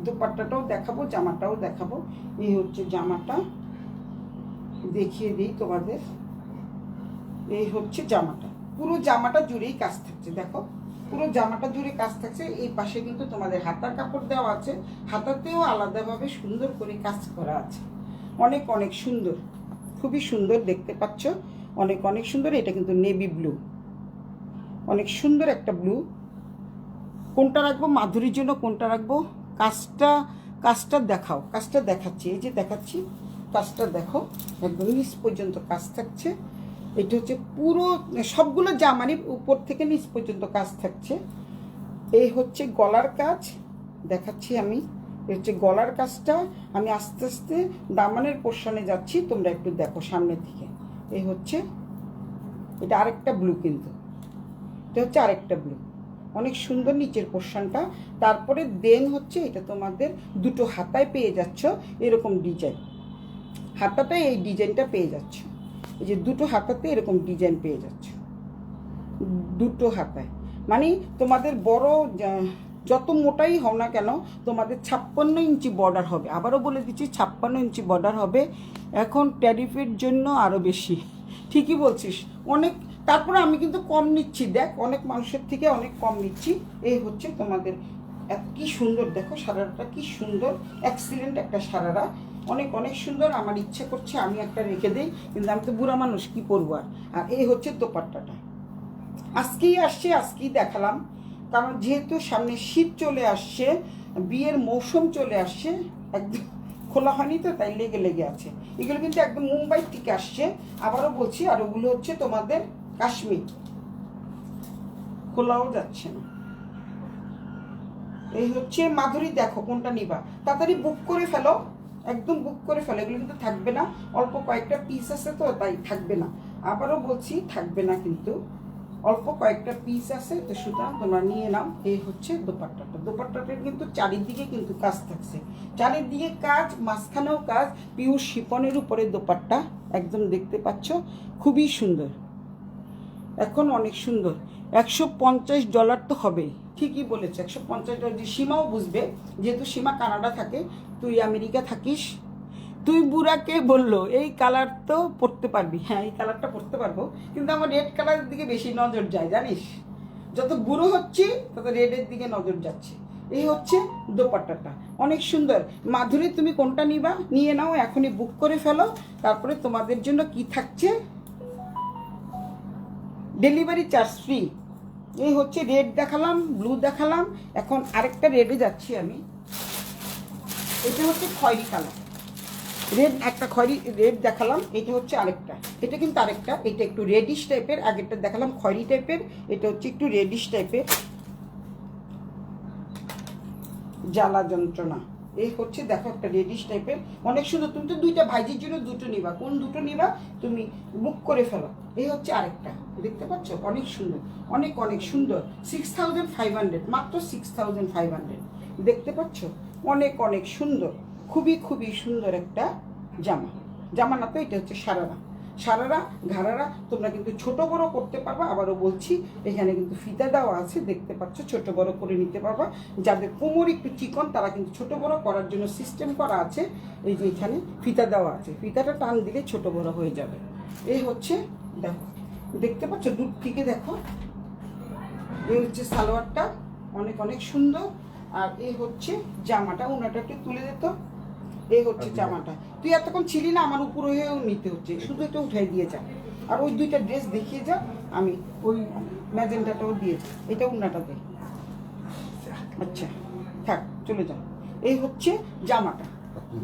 দোপাট্টাটাও দেখাবো, জামাটাও দেখাবো। এই হচ্ছে জামাটা, দেখিয়ে দিই তোমাদের। এই হচ্ছে জামাটা, পুরো জামাটা জুড়েই কাজ থাকছে, দেখো পুরো জামাটা জুড়ে কাজ থাকছে। এই পাশে কিন্তু তোমাদের হাতার কাপড় দেওয়া আছে, হাতাতেও আলাদাভাবে সুন্দর করে কাজ করা আছে। অনেক অনেক সুন্দর, খুবই সুন্দর, দেখতে পাচ্ছ? অনেক অনেক সুন্দর। এটা কিন্তু নেভি ব্লু, অনেক সুন্দর একটা ব্লু। কোনটা রাখবো মাধুরীর জন্য, কোনটা রাখবো? কাজটা দেখাও, কাজটা দেখাচ্ছি, এই যে দেখাচ্ছি, কাজটা দেখো, একদম নিচ পর্যন্ত কাজ থাকছে। এটা হচ্ছে পুরো সবগুলো জামারই উপর থেকে নিচ পর্যন্ত কাজ থাকছে। এই হচ্ছে গলার কাজ, দেখাচ্ছি আমি। এই হচ্ছে গলার কাজটা। আমি আস্তে আস্তে দামানের পোর্শনে যাচ্ছি, তোমরা একটু দেখো সামনের দিকে। এই হচ্ছে, এটা আরেকটা ব্লু, কিন্তু এটা হচ্ছে আরেকটা ব্লু, অনেক সুন্দর নিচের পোর্শনটা। তারপরে দেন হচ্ছে এটা তোমাদের দুটো হাতায় পেয়ে যাচ্ছ এরকম ডিজাইন, হাতাটায় এই ডিজাইনটা পেয়ে যাচ্ছ। এই যে দুটো হাতাতে এরকম ডিজাইন পেয়ে যাচ্ছ, দুটো হাতায়। মানে তোমাদের বড় যত মোটাই হও না কেন, তোমাদের 56 ইঞ্চি বর্ডার হবে। আবারও বলে দিচ্ছি 56 ইঞ্চি বর্ডার হবে। এখন ট্যারিফের জন্য আরও বেশি। ঠিকই বলছিস, অনেক। তারপরে আমি কিন্তু কম নিচ্ছি, দেখ অনেক মানুষের থেকে অনেক কম নিচ্ছি। এই হচ্ছে তোমাদের, এত কি সুন্দর দেখো, সারারাটা কি সুন্দর, এক্সিলেন্ট একটা সারারা, অনেক অনেক সুন্দর। আমার ইচ্ছে করছে আমি একটা রেখে দিই, কিন্তু আমি তো বুড়া মানুষ, কি পরবো আর। আর এই হচ্ছে দোপাট্টাটা, আজকেই আসছে, আজকেই দেখালাম, কারণ যেহেতু সামনে শীত চলে আসছে, বিয়ের মৌসুম চলে আসছে, একদম খোলা হয়নি তো, তাই লেগে লেগে আছে। এগুলো কিন্তু একদম মুম্বাই থেকে আসছে, আবারও বলছি। আর ওগুলো হচ্ছে তোমাদের কাশ্মীর, খোলাও যাচ্ছে না। এই হচ্ছে মাধুরী, দেখো কোনটা নিবা, তাড়াতাড়ি বুক করে ফেলো, একদম বুক করে ফেলো। এগুলো কিন্তু থাকবে না, অল্প কয়েকটা পিস আছে তো তাই থাকবে না। আবারও বলছি থাকবে না, কিন্তু অল্প কয়েকটা পিস আছে, তো সুতরাং তোমরা নিয়ে নাও। এই হচ্ছে দোপাট্টাটা, দোপাট্টাটার কিন্তু চারিদিকে কিন্তু কাজ থাকছে, চারিদিকে কাজ, মাঝখানেও কাজ, পিওর শিফনের উপরে দোপাট্টা, একদম দেখতে পাচ্ছ, খুবই সুন্দর। এখন অনেক সুন্দর। $150 তো হবেই, ঠিকই বলেছে, $150। সীমাও বুঝবে, যেহেতু সীমা কানাডা থাকে, তুই আমেরিকা থাকিস। তুই বুড়াকে বললো এই কালার তো পরতে পারবি, হ্যাঁ এই কালারটা পরতে পারবো, কিন্তু আমার রেড কালারের দিকে বেশি নজর যায়, জানিস? যত বুড়ো হচ্ছি তত রেডের দিকে নজর যাচ্ছে। এই হচ্ছে দোপাট্টাটা, অনেক সুন্দর। মাধুরী তুমি কোনটা নিবা, নিয়ে নাও, এখনই বুক করে ফেলো। তারপরে তোমাদের জন্য কি থাকছে, ডেলিভারি চার্জ ফ্রি। এই হচ্ছে রেড দেখালাম, ব্লু দেখালাম, এখন আরেকটা রেডে যাচ্ছি আমি। এটা হচ্ছে খয়েরি কালার, রেড, একটা খয়েরি রেড দেখালাম, এটা হচ্ছে আরেকটা, এটা কিন্তু আরেকটা, এটা একটু রেডিশ টাইপের, আগেরটা দেখালাম খয়েরি টাইপের, এটা হচ্ছে একটু রেডিশ টাইপের। জ্বালা যন্ত্রণা, এই হচ্ছে দেখো একটা রেডিশ টাইপের, অনেক সুন্দর। তুমি তো দুইটা ভাইজির জন্য দুটো নিবা, কোন দুটো নিবা তুমি বুক করে ফেলো। এই হচ্ছে আরেকটা, দেখতে পাচ্ছ, অনেক সুন্দর, অনেক অনেক সুন্দর। 6500, মাত্র 6500, দেখতে পাচ্ছ, অনেক অনেক সুন্দর, খুবই খুবই সুন্দর একটা জামা। জামা না তো, এটা হচ্ছে সারারা, সারারা ঘাড়ারা। তোমরা কিন্তু ছোট বড় করতে পারবা, আবারও বলছি এখানে কিন্তু ফিতা দেওয়া আছে, দেখতে পাচ্ছ, ছোট বড় করে নিতে পারবা। যাদের কোমর একটু চিকন তারা কিন্তু ছোট বড় করার জন্য সিস্টেম করা আছে, এই যে এখানে ফিতা দেওয়া আছে, ফিতাটা টান দিলে ছোট বড় হয়ে যাবে। এই হচ্ছে, দেখো দেখতে পাচ্ছ, দূর থেকে দেখো, এই হচ্ছে সালোয়ারটা, অনেক অনেক সুন্দর। আর এই হচ্ছে জামাটা, ওনাটা একটু তুলে দিত। এই হচ্ছে জামাটা, তুই এতক্ষণ ছিলি না, আমার উপর হয়েও নিতে হচ্ছে, শুধু এটা উঠাই দিয়ে যা। আর ওই দুইটা ড্রেস দেখিয়ে যা, আমি ওই ম্যাজেন্টাটাও দিয়ে যা, এটা উন্নাটা দে। আচ্ছা থাক, চলে যাও। এই হচ্ছে জামাটা,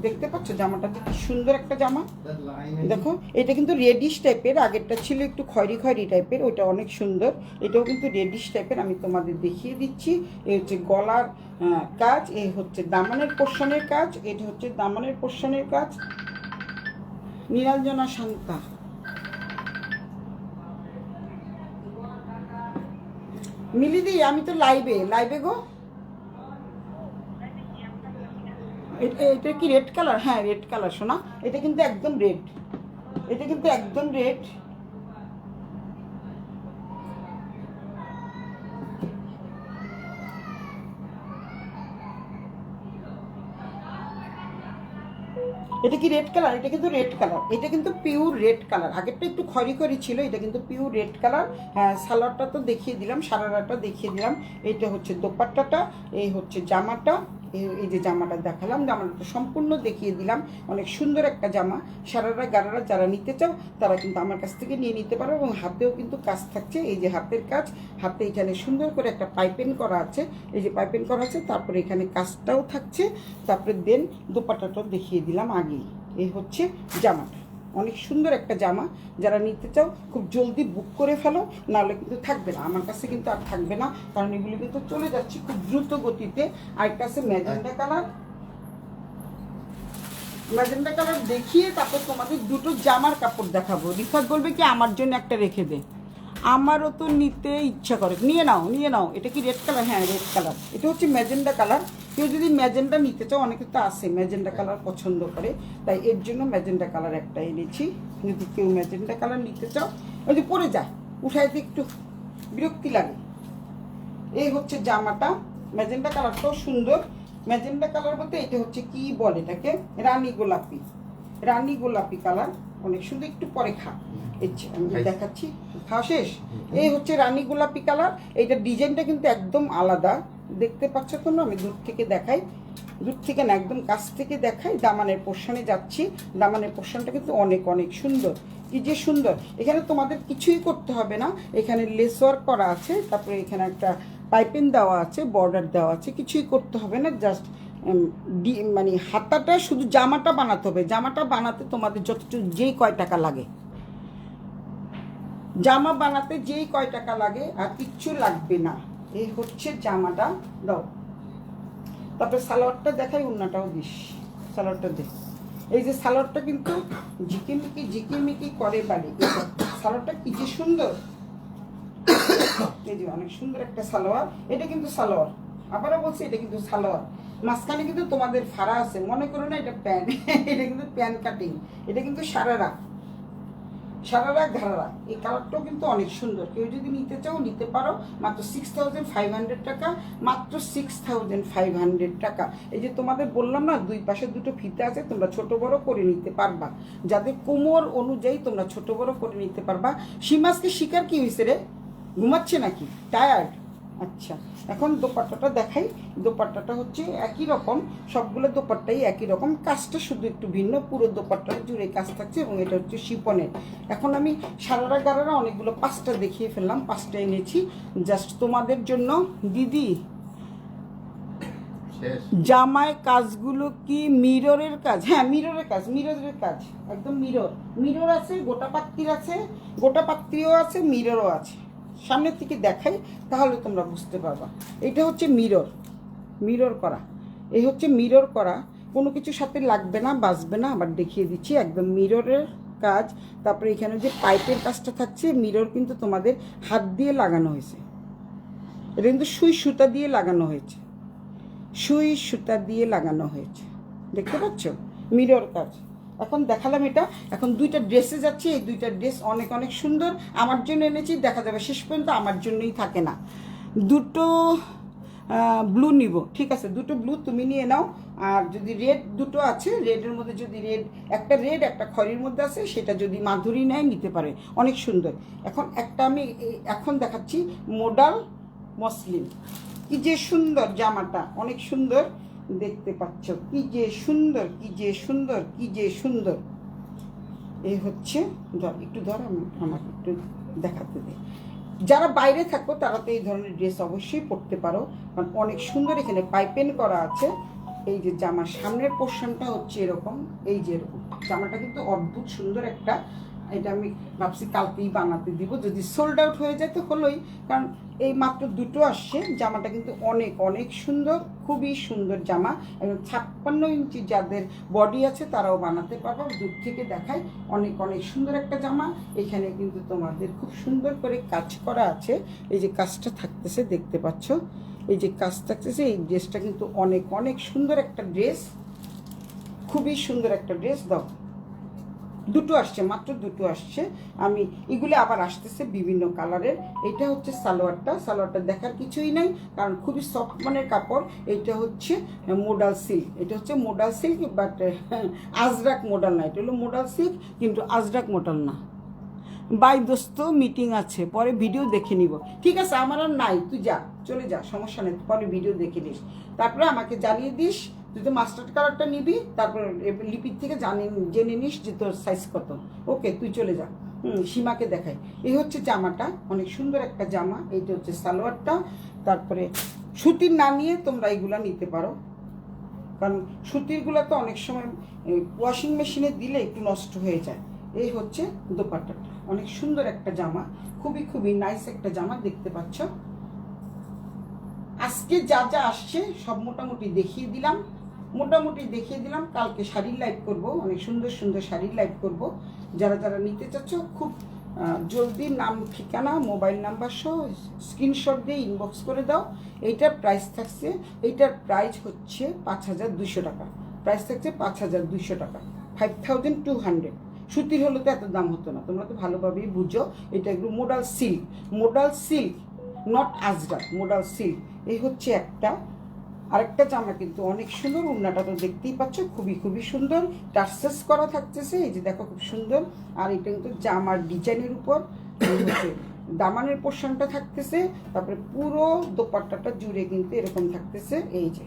দেখতে পাচ্ছ জামাটা কি সুন্দর একটা জামা। দেখো এটা কিন্তু রেডিশ টাইপের, আগেরটা ছিল একটু খয়েরি খয়েরি টাইপের, ওইটা অনেক সুন্দর। এটাও কিন্তু রেডিশ টাইপের, আমি তোমাদের দেখিয়ে দিচ্ছি। এই হচ্ছে গলার কাজ, এই হচ্ছে দামানের পোর্শনের কাজ, এটা হচ্ছে দামানের পোর্শনের কাজ। নীলাঞ্জনা শান্তা, মিলিদি আমি তো লাইভে গো। এটা কি রেড কালার? হ্যাঁ রেড কালার শোনা, এটা কিন্তু একদম রেড, এটা কিন্তু একদম রেড। এটা কি রেড কালার? এটা কিন্তু রেড কালার, এটা কিন্তু পিওর রেড কালার। আগেরটা একটু খয়রি খয়রি ছিল, এটা কিন্তু পিওর রেড কালার। হ্যাঁ সালোয়ারটা তো দেখিয়ে দিলাম, সারারাটা দেখিয়ে দিলাম। এইটা হচ্ছে দোপাট্টাটা, এই হচ্ছে জামাটা, এই যে জামাটা দেখালাম, জামাটা সম্পূর্ণ দেখিয়ে দিলাম। অনেক সুন্দর একটা জামা। সারারা গারারা যারা নিতে চাও তারা কিন্তু আমার কাছ থেকে নিয়ে নিতে পারো। এবং হাতেও কিন্তু কাজ থাকছে, এই যে হাতের কাজ, হাতে এখানে সুন্দর করে একটা পাইপিং করা আছে, এই যে পাইপিং করা আছে, তারপরে এখানে কাজটাও থাকছে। তারপরে দেন দোপাট্টাটাও দেখিয়ে দিলাম আগেই। এই হচ্ছে জামাটা, অনেক সুন্দর একটা জামা। যারা নিতে চাও খুব জলদি বুক করে ফেলো, নাহলে কিন্তু থাকবে না আমার কাছে, কিন্তু আর থাকবে না, কারণ এগুলো কিন্তু চলে যাচ্ছে খুব দ্রুত গতিতে। আরেকটা আছে ম্যাজেন্ডা কালার, ম্যাজেন্ডা কালার দেখিয়ে তারপর তোমাদের দুটো জামার কাপড় দেখাবো। রিফাত বলবে কি আমার জন্য একটা রেখে দে, আমারও তো নিতে ইচ্ছা করে। নিয়ে নাও। এটা কি রেড কালার? হ্যাঁ রেড কালার। এটা হচ্ছে ম্যাজেন্ডা কালার। কেউ যদি ম্যাজেন্ডা নিতে চাও, অনেকে তো আছে ম্যাজেন্ডা কালার পছন্দ করে, তাই এর জন্য ম্যাজেন্ডা কালার একটা এনেছি। যদি কেউ ম্যাজেন্ডা কালার নিতে চাও, ওই যে পরে যায়, উঠাইতে একটু বিরক্তি লাগে। এই হচ্ছে জামাটা, ম্যাজেন্ডা কালারটাও সুন্দর। ম্যাজেন্ডা কালার বলতে এটা হচ্ছে কি বলে এটাকে, রানী গোলাপি কালার, অনেক সুন্দর। একটু পরে আমি দেখাচ্ছি, খাওয়া শেষ। এই হচ্ছে রানী গোলাপি কালার। এইটা ডিজাইনটা কিন্তু একদম আলাদা, দেখতে পাচ্ছ তোমরা। আমি দূর থেকে দেখাই, দূর থেকে না একদম কাছ থেকে দেখাই। দামানের পোর্শনে যাচ্ছি, দামানের পোর্শনটা কিন্তু অনেক অনেক সুন্দর, কি যে সুন্দর। এখানে তোমাদের কিছুই করতে হবে না, এখানে লেস ওয়ার্ক করা আছে, তারপরে এখানে একটা পাইপিং দেওয়া আছে, বর্ডার দেওয়া আছে, কিছুই করতে হবে না। জাস্ট মানে হাতাটা শুধু জামাটা বানাতে হবে। জামাটা বানাতে তোমাদের যতটুকু যেই কয় টাকা লাগে, জামা বানাতে যেই কয় টাকা লাগে, আর কিচ্ছু লাগবে না। এই হচ্ছে জামাটা, দাও। তারপরে সালোয়ারটা দেখাই, ওড়নাটাও দিস, সালোয়ারটা দেখ। এই যে সালোয়ারটা কিন্তু ঝিকিমিকি করে বাড়ি। সালোয়ারটা কি যে সুন্দর, এই যে অনেক সুন্দর একটা সালোয়ার। এটা কিন্তু সালোয়ার, আবারও বলছি এটা কিন্তু সালোয়ার। মাঝখানে কিন্তু তোমাদের ফাড়া আছে, মনে করো না এটা প্যান্ট। এটা কিন্তু প্যান্ট কাটিং, এটা কিন্তু সারারা ঘাড়ারা। এই কালারটাও কিন্তু অনেক সুন্দর। কেউ যদি নিতে চাও নিতে পারো, মাত্র 6500 টাকা, মাত্র 6500 টাকা। এই যে তোমাদের বললাম না, দুই পাশে দুটো ফিতে আছে, তোমরা ছোট বড় করে নিতে পারবা। যাদের কোমর অনুযায়ী তোমরা ছোট বড় করে নিতে পারবা। সীমাসকে শিকার কি হয়েছে রে, ঘুমাচ্ছে নাকি, টায়ার্ড? আচ্ছা, এখন দোপাট্টাটা দেখাই। দোপাট্টাটা হচ্ছে একই রকম, সবগুলো দোপাট্টাই একই রকম, কাজটা শুধু একটু ভিন্ন। পুরো দোপাট্টা জুড়ে কাজ থাকছে, এবং এটা হচ্ছে শিপনের। এখন আমি সারারা গারারা অনেকগুলো 5টা দেখিয়ে ফেললাম, 5টা এনেছি জাস্ট তোমাদের জন্য। দিদি জামায় কাজগুলো কি মিররের কাজ? হ্যাঁ মিররের কাজ, একদম মিরর আছে, গোটা পাত্তির আছে, গোটা পাত্তিও আছে, মিররও আছে। সামনের থেকে দেখাই তাহলে তোমরা বুঝতে পারবা। এটা হচ্ছে মিরর করা, এই হচ্ছে মিরর করা, কোনো কিছুর সাথে লাগবে না, বাজবে না। আবার দেখিয়ে দিচ্ছি, একদম মিররের কাজ। তারপরে এখানে যে পাইপের কাজটা থাকছে, মিরর কিন্তু তোমাদের হাত দিয়ে লাগানো হয়েছে, এটা কিন্তু সুই সুতা দিয়ে লাগানো হয়েছে, দেখতে পাচ্ছ মিরর কাজ। এখন দেখালাম এটা। এখন 2টা ড্রেসে যাচ্ছি, এই 2টা ড্রেস অনেক অনেক সুন্দর, আমার জন্য এনেছি। দেখা যাবে শেষ পর্যন্ত আমার জন্যই থাকে না। দুটো ব্লু নিব, ঠিক আছে, দুটো ব্লু তুমি নিয়ে নাও। আর যদি রেড দুটো আছে, রেডের মধ্যে যদি রেড একটা খয়েরির মধ্যে আছে, সেটা যদি মাধুরী নেয় নিতে পারে, অনেক সুন্দর। এখন একটা আমি এখন দেখাচ্ছি মোডাল মসলিন, কি যে সুন্দর জামাটা, অনেক সুন্দর, দেখতে পাচ্ছ কি যে সুন্দর। এই হচ্ছে, একটু ধর আমাকে একটু দেখাতে দে। যারা বাইরে থাকো তারা তো এই ধরনের ড্রেস অবশ্যই পরতে পারো, কারণ অনেক সুন্দর। এখানে পাইপেন করা আছে, এই যে জামার সামনের পোর্শনটা হচ্ছে এরকম, এই যে এরকম জামাটা কিন্তু অদ্ভুত সুন্দর একটা। এটা আমি ভাবছি কালকেই বানাতে দিব, যদি সোল্ড আউট হয়ে যায় তো হলোই, কারণ এই মাত্র দুটো আসছে। জামাটা কিন্তু অনেক অনেক সুন্দর, খুবই সুন্দর জামা, এবং 56 ইঞ্চি যাদের বডি আছে তারাও বানাতে পারবে। দূর থেকে দেখায় অনেক অনেক সুন্দর একটা জামা। এখানে কিন্তু তোমাদের খুব সুন্দর করে কাজ করা আছে, এই যে কাজটা থাকতেছে দেখতে পাচ্ছ, এই যে কাজ থাকতেছে। এই ড্রেসটা কিন্তু অনেক অনেক সুন্দর একটা ড্রেস, খুবই সুন্দর একটা ড্রেস। দাও, দুটো আসছে, মাত্র দুটো আসছে। আমি এগুলি আবার আসতেছে বিভিন্ন কালারের। এটা হচ্ছে সালোয়ারটা, সালোয়ারটা দেখার কিছুই নাই কারণ খুবই সফট মানের কাপড়। এটা হচ্ছে মোডাল সিল্ক, এটা হচ্ছে modal silk, but Ajrak modal না, এটা হলো মোডাল সিল্ক কিন্তু আজরাক মোডাল না। বাই দোস্ত, মিটিং আছে, পরে ভিডিও দেখে নিব। ঠিক আছে, আমার আর নাই, তুই যা, চলে যা, সমস্যা নেই, পরে ভিডিও দেখে নিস, তারপরে আমাকে জানিয়ে দিস। তুই তো মাস্টার্ড কালারটা নিবি, তারপর লিপির থেকে জেনে নিস যে তোর সাইজ কত। ওকে, তুই চলে যা। সীমাকে দেখাই। এই হচ্ছে জামাটা, অনেক সুন্দর একটা জামা। এইটা হচ্ছে সালোয়ারটা। তারপরে সুতির না নিয়ে তোমরা এগুলা নিতে পারো, কারণ সুতিরগুলো তো অনেক সময় ওয়াশিং মেশিনে দিলে একটু নষ্ট হয়ে যায়। এই হচ্ছে দোপাট্টাটা, অনেক সুন্দর একটা জামা, খুবই খুবই নাইস একটা জামা, দেখতে পাচ্ছ। আজকে যা যা আসছে সব মোটামুটি দেখিয়ে দিলাম, কালকে শাড়ির লাইভ করব, অনেক সুন্দর সুন্দর শাড়ির লাইভ করব। যারা যারা নিতে চাচ্ছ খুব জলদি নাম, ঠিকানা, মোবাইল নাম্বার সহ স্ক্রিনশট দিয়ে ইনবক্স করে দাও। এইটার প্রাইস থাকছে, এইটার প্রাইস হচ্ছে 5200 টাকা, প্রাইস থাকছে 5200 টাকা, 5200। সুতির হলে তো এত দাম হতো না, তোমরা তো ভালোভাবেই বুঝো। এটা একটু modal silk, not Ajrak, modal silk. এই হচ্ছে একটা। আরেকটা জামা কিন্তু অনেক সুন্দর, ওড়নাটা তো দেখতেই পাচ্ছ, খুবই খুবই সুন্দর, টার্সেস করা থাকতেছে, এই যে দেখো খুব সুন্দর। আর এটা কিন্তু জামার ডিজাইনের উপর দামানের পোর্শনটা থাকতেছে, তারপরে পুরো দোপাট্টাটা জুড়ে কিন্তু এরকম থাকতেছে, এই যে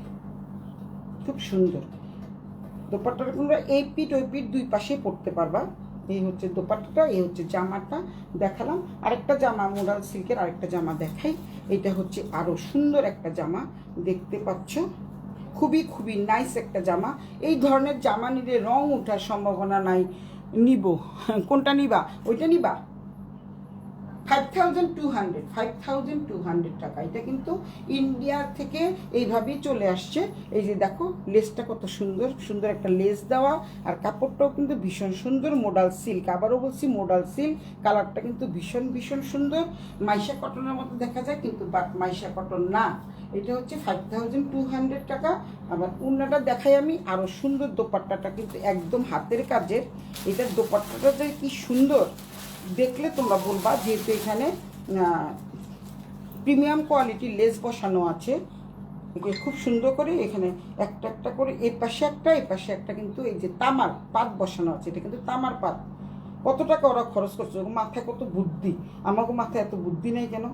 খুব সুন্দর। দোপাট্টাটা তোমরা এই পিঠ ওই পিঠ দুই পাশে পরতে পারবা। এই হচ্ছে দোপাট্টাটা, এই হচ্ছে জামাটা দেখালাম। আরেকটা জামা মোডাল সিল্কের আরেকটা জামা দেখাই। এটা হচ্ছে আরো সুন্দর একটা জামা, দেখতে পাচ্ছ, খুবই খুবই নাইস একটা জামা। এই ধরনের জামা নিলে রং ওঠার সম্ভাবনা নাই। নিব, কোনটা নিবা? ওইটা নিবা। 5200 টাকা। এটা কিন্তু ইন্ডিয়া থেকে এইভাবেই চলে আসছে। এই যে দেখো লেসটা কত সুন্দর, সুন্দর একটা লেস দেওয়া, আর কাপড়টাও কিন্তু ভীষণ সুন্দর, মোডাল সিল্ক। আবারও বলছি মোডাল সিল্ক, কালারটা কিন্তু ভীষণ ভীষণ সুন্দর, মাইশা কটনের মতো দেখা যায় কিন্তু বাট মাইশা কটন না। এটা হচ্ছে 5200 টাকা। আবার উন্নাটা দেখাই আমি, আরও সুন্দর। দোপাট্টাটা কিন্তু একদম হাতের কাজের। এটার দোপাট্টাটা যে কি সুন্দর, দেখলে তোমরা বলবা, যেহেতু এখানে প্রিমিয়াম কোয়ালিটির লেস বসানো আছে। একে খুব সুন্দর করে এখানে একটা একটা করে এ পাশে একটা কিন্তু এই যে তামার পাত বসানো আছে। এটা কিন্তু তামার পাত। কত টাকা ওরা খরচ করছে, মাথায় কত বুদ্ধি। আমাকে মাথায় এত বুদ্ধি নেই কেন?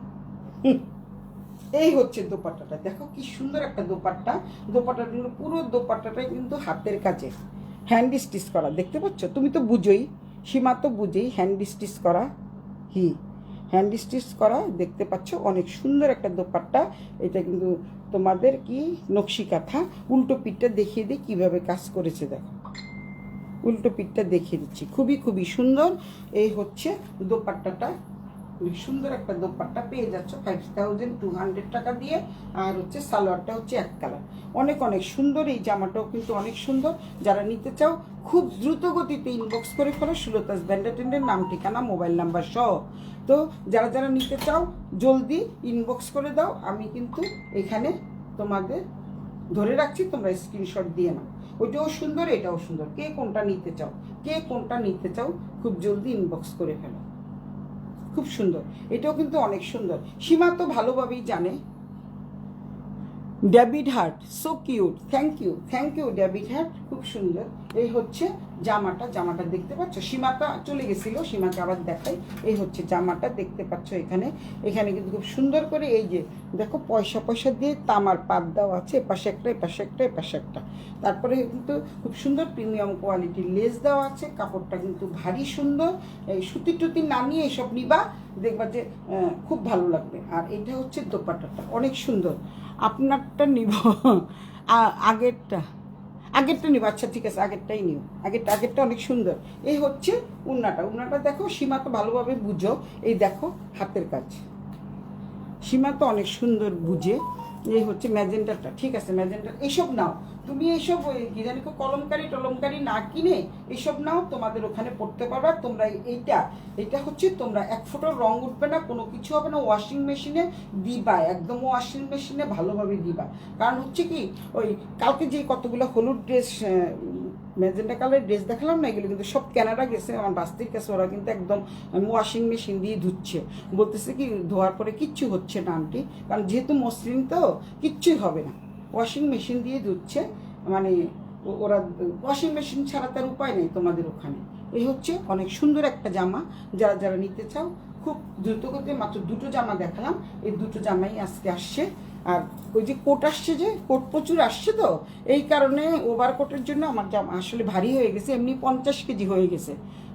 এই হচ্ছে দোপাট্টাটা, দেখো কি সুন্দর একটা দোপাট্টা। দোপাট্টাটা পুরো দোপাট্টাটাই কিন্তু হাতের কাজে, হ্যান্ড স্টিচ করা, দেখতে পাচ্ছ? তুমি তো বুঝোই, সীমা তো বুঝেই, হ্যান্ড স্টিচ করা, হ্যান্ড স্টিচ করা, দেখতে পাচ্ছ, অনেক সুন্দর একটা দোপাট্টা। এটা কিন্তু তোমাদের কি নকশি কাঁথা। উল্টো পিঠটা দেখিয়ে দিই কীভাবে কাজ করেছে, দেখো উল্টো পিঠটা দেখিয়ে দিচ্ছি, খুবই খুবই সুন্দর। এই হচ্ছে দোপাট্টাটা, খুবই সুন্দর একটা দোপাট্টা পেয়ে যাচ্ছ 5200 টাকা দিয়ে। আর হচ্ছে সালোয়ারটা হচ্ছে এক কালার, অনেক অনেক সুন্দর। এই জামাটাও কিন্তু অনেক সুন্দর। যারা নিতে চাও খুব দ্রুত গতিতে ইনবক্স করে ফেলো, সুলতাস ব্যান্ডাটেন্ডের নাম, ঠিকানা, মোবাইল নাম্বার সহ। তো যারা যারা নিতে চাও জলদি ইনবক্স করে দাও, আমি কিন্তু এখানে তোমাদের ধরে রাখছি, তোমরা স্ক্রিনশট দিয়ে নাও। ওইটাও সুন্দর, এটাও সুন্দর। কে কোনটা নিতে চাও খুব জলদি ইনবক্স করে ফেলো, খুব সুন্দর। এটাও কিন্তু অনেক সুন্দর। সীমা তো ভালোভাবেই জানে। David Hart, so cute, thank you David Hart, খুব সুন্দর। এই হচ্ছে জামাটা দেখতে পাচ্ছ। সীমাটা চলে গেছিল, সীমাকে আবার দেখাই। এই হচ্ছে জামাটা, দেখতে পাচ্ছ। এখানে কিন্তু খুব সুন্দর করে এই যে দেখো পয়সা দিয়ে তামার পাত দেওয়া আছে, এপাশে একটা। তারপরে কিন্তু খুব সুন্দর প্রিমিয়াম কোয়ালিটির লেস দেওয়া আছে। কাপড়টা কিন্তু ভারী সুন্দর। এই সুতি টুতি না নিয়ে এসব নিবা, দেখবা যে খুব ভালো লাগবে। আর এটা হচ্ছে দোপাট্টাটা, অনেক সুন্দর। আপনারটা নিব, আগেরটা আগেরটা নিও, আচ্ছা ঠিক আছে, আগেরটাই নিও, আগেরটা অনেক সুন্দর। এই হচ্ছে উন্নাটা দেখো, সীমা তো ভালোভাবে বুঝো, এই দেখো হাতের কাজ, সীমা তো অনেক সুন্দর বুঝে। এই হচ্ছে ম্যাজেন্টাটা, ঠিক আছে ম্যাজেন্টা, এইসব নাও তুমি, এইসব ওই কি জানি টলমকারি না কিনে এইসব নাও, তোমাদের ওখানে পড়তে পারবা তোমরা। এইটা হচ্ছে তোমরা এক ফোঁটা রং উঠবে না, কোনো কিছু হবে না, ওয়াশিং মেশিনে দিবা, একদম ওয়াশিং মেশিনে ভালোভাবে দিবা। কারণ হচ্ছে কি, ওই কালকে যে কতগুলো হলুদ ড্রেস, ম্যাজেন্টা কালারের ড্রেস দেখালাম না, এগুলো কিন্তু সব কেনাডা গেছে আমার বাস্তির কাছে, ওরা কিন্তু একদম ওয়াশিং মেশিন দিয়ে ধুচ্ছে, বলতেছে কি ধোয়ার পরে কিচ্ছু হচ্ছে না আন্টি, কারণ যেহেতু মসৃণ তো কিচ্ছুই হবে না, ওয়াশিং মেশিন দিয়ে ধুচ্ছে, মানে ওরা ওয়াশিং মেশিন ছাড়া তার উপায় নেই তোমাদের ওখানে। এই হচ্ছে অনেক সুন্দর একটা জামা, যারা নিতে চাও খুব দ্রুত করতে, মাত্র দুটো জামা দেখালাম, এই দুটো জামাই আজকে আসছে। আর ওই যে কোট আসছে, যে কোট প্রচুর আসছে, তো এই কারণে ওভার কোটের জন্য আমার জামা আসলে ভারী হয়ে গেছে, এমনি 50 কেজি হয়ে গেছে।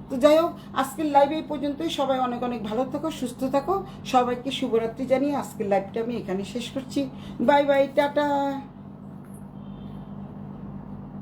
তো যাই হোক, আজকের লাইভ এই পর্যন্তই। সবাই অনেক অনেক ভালো থাকো, সুস্থ থাকো, সবাইকে শুভরাত্রি জানিয়ে আজকের লাইভটা আমি এখানে শেষ করছি। Bye bye, tata.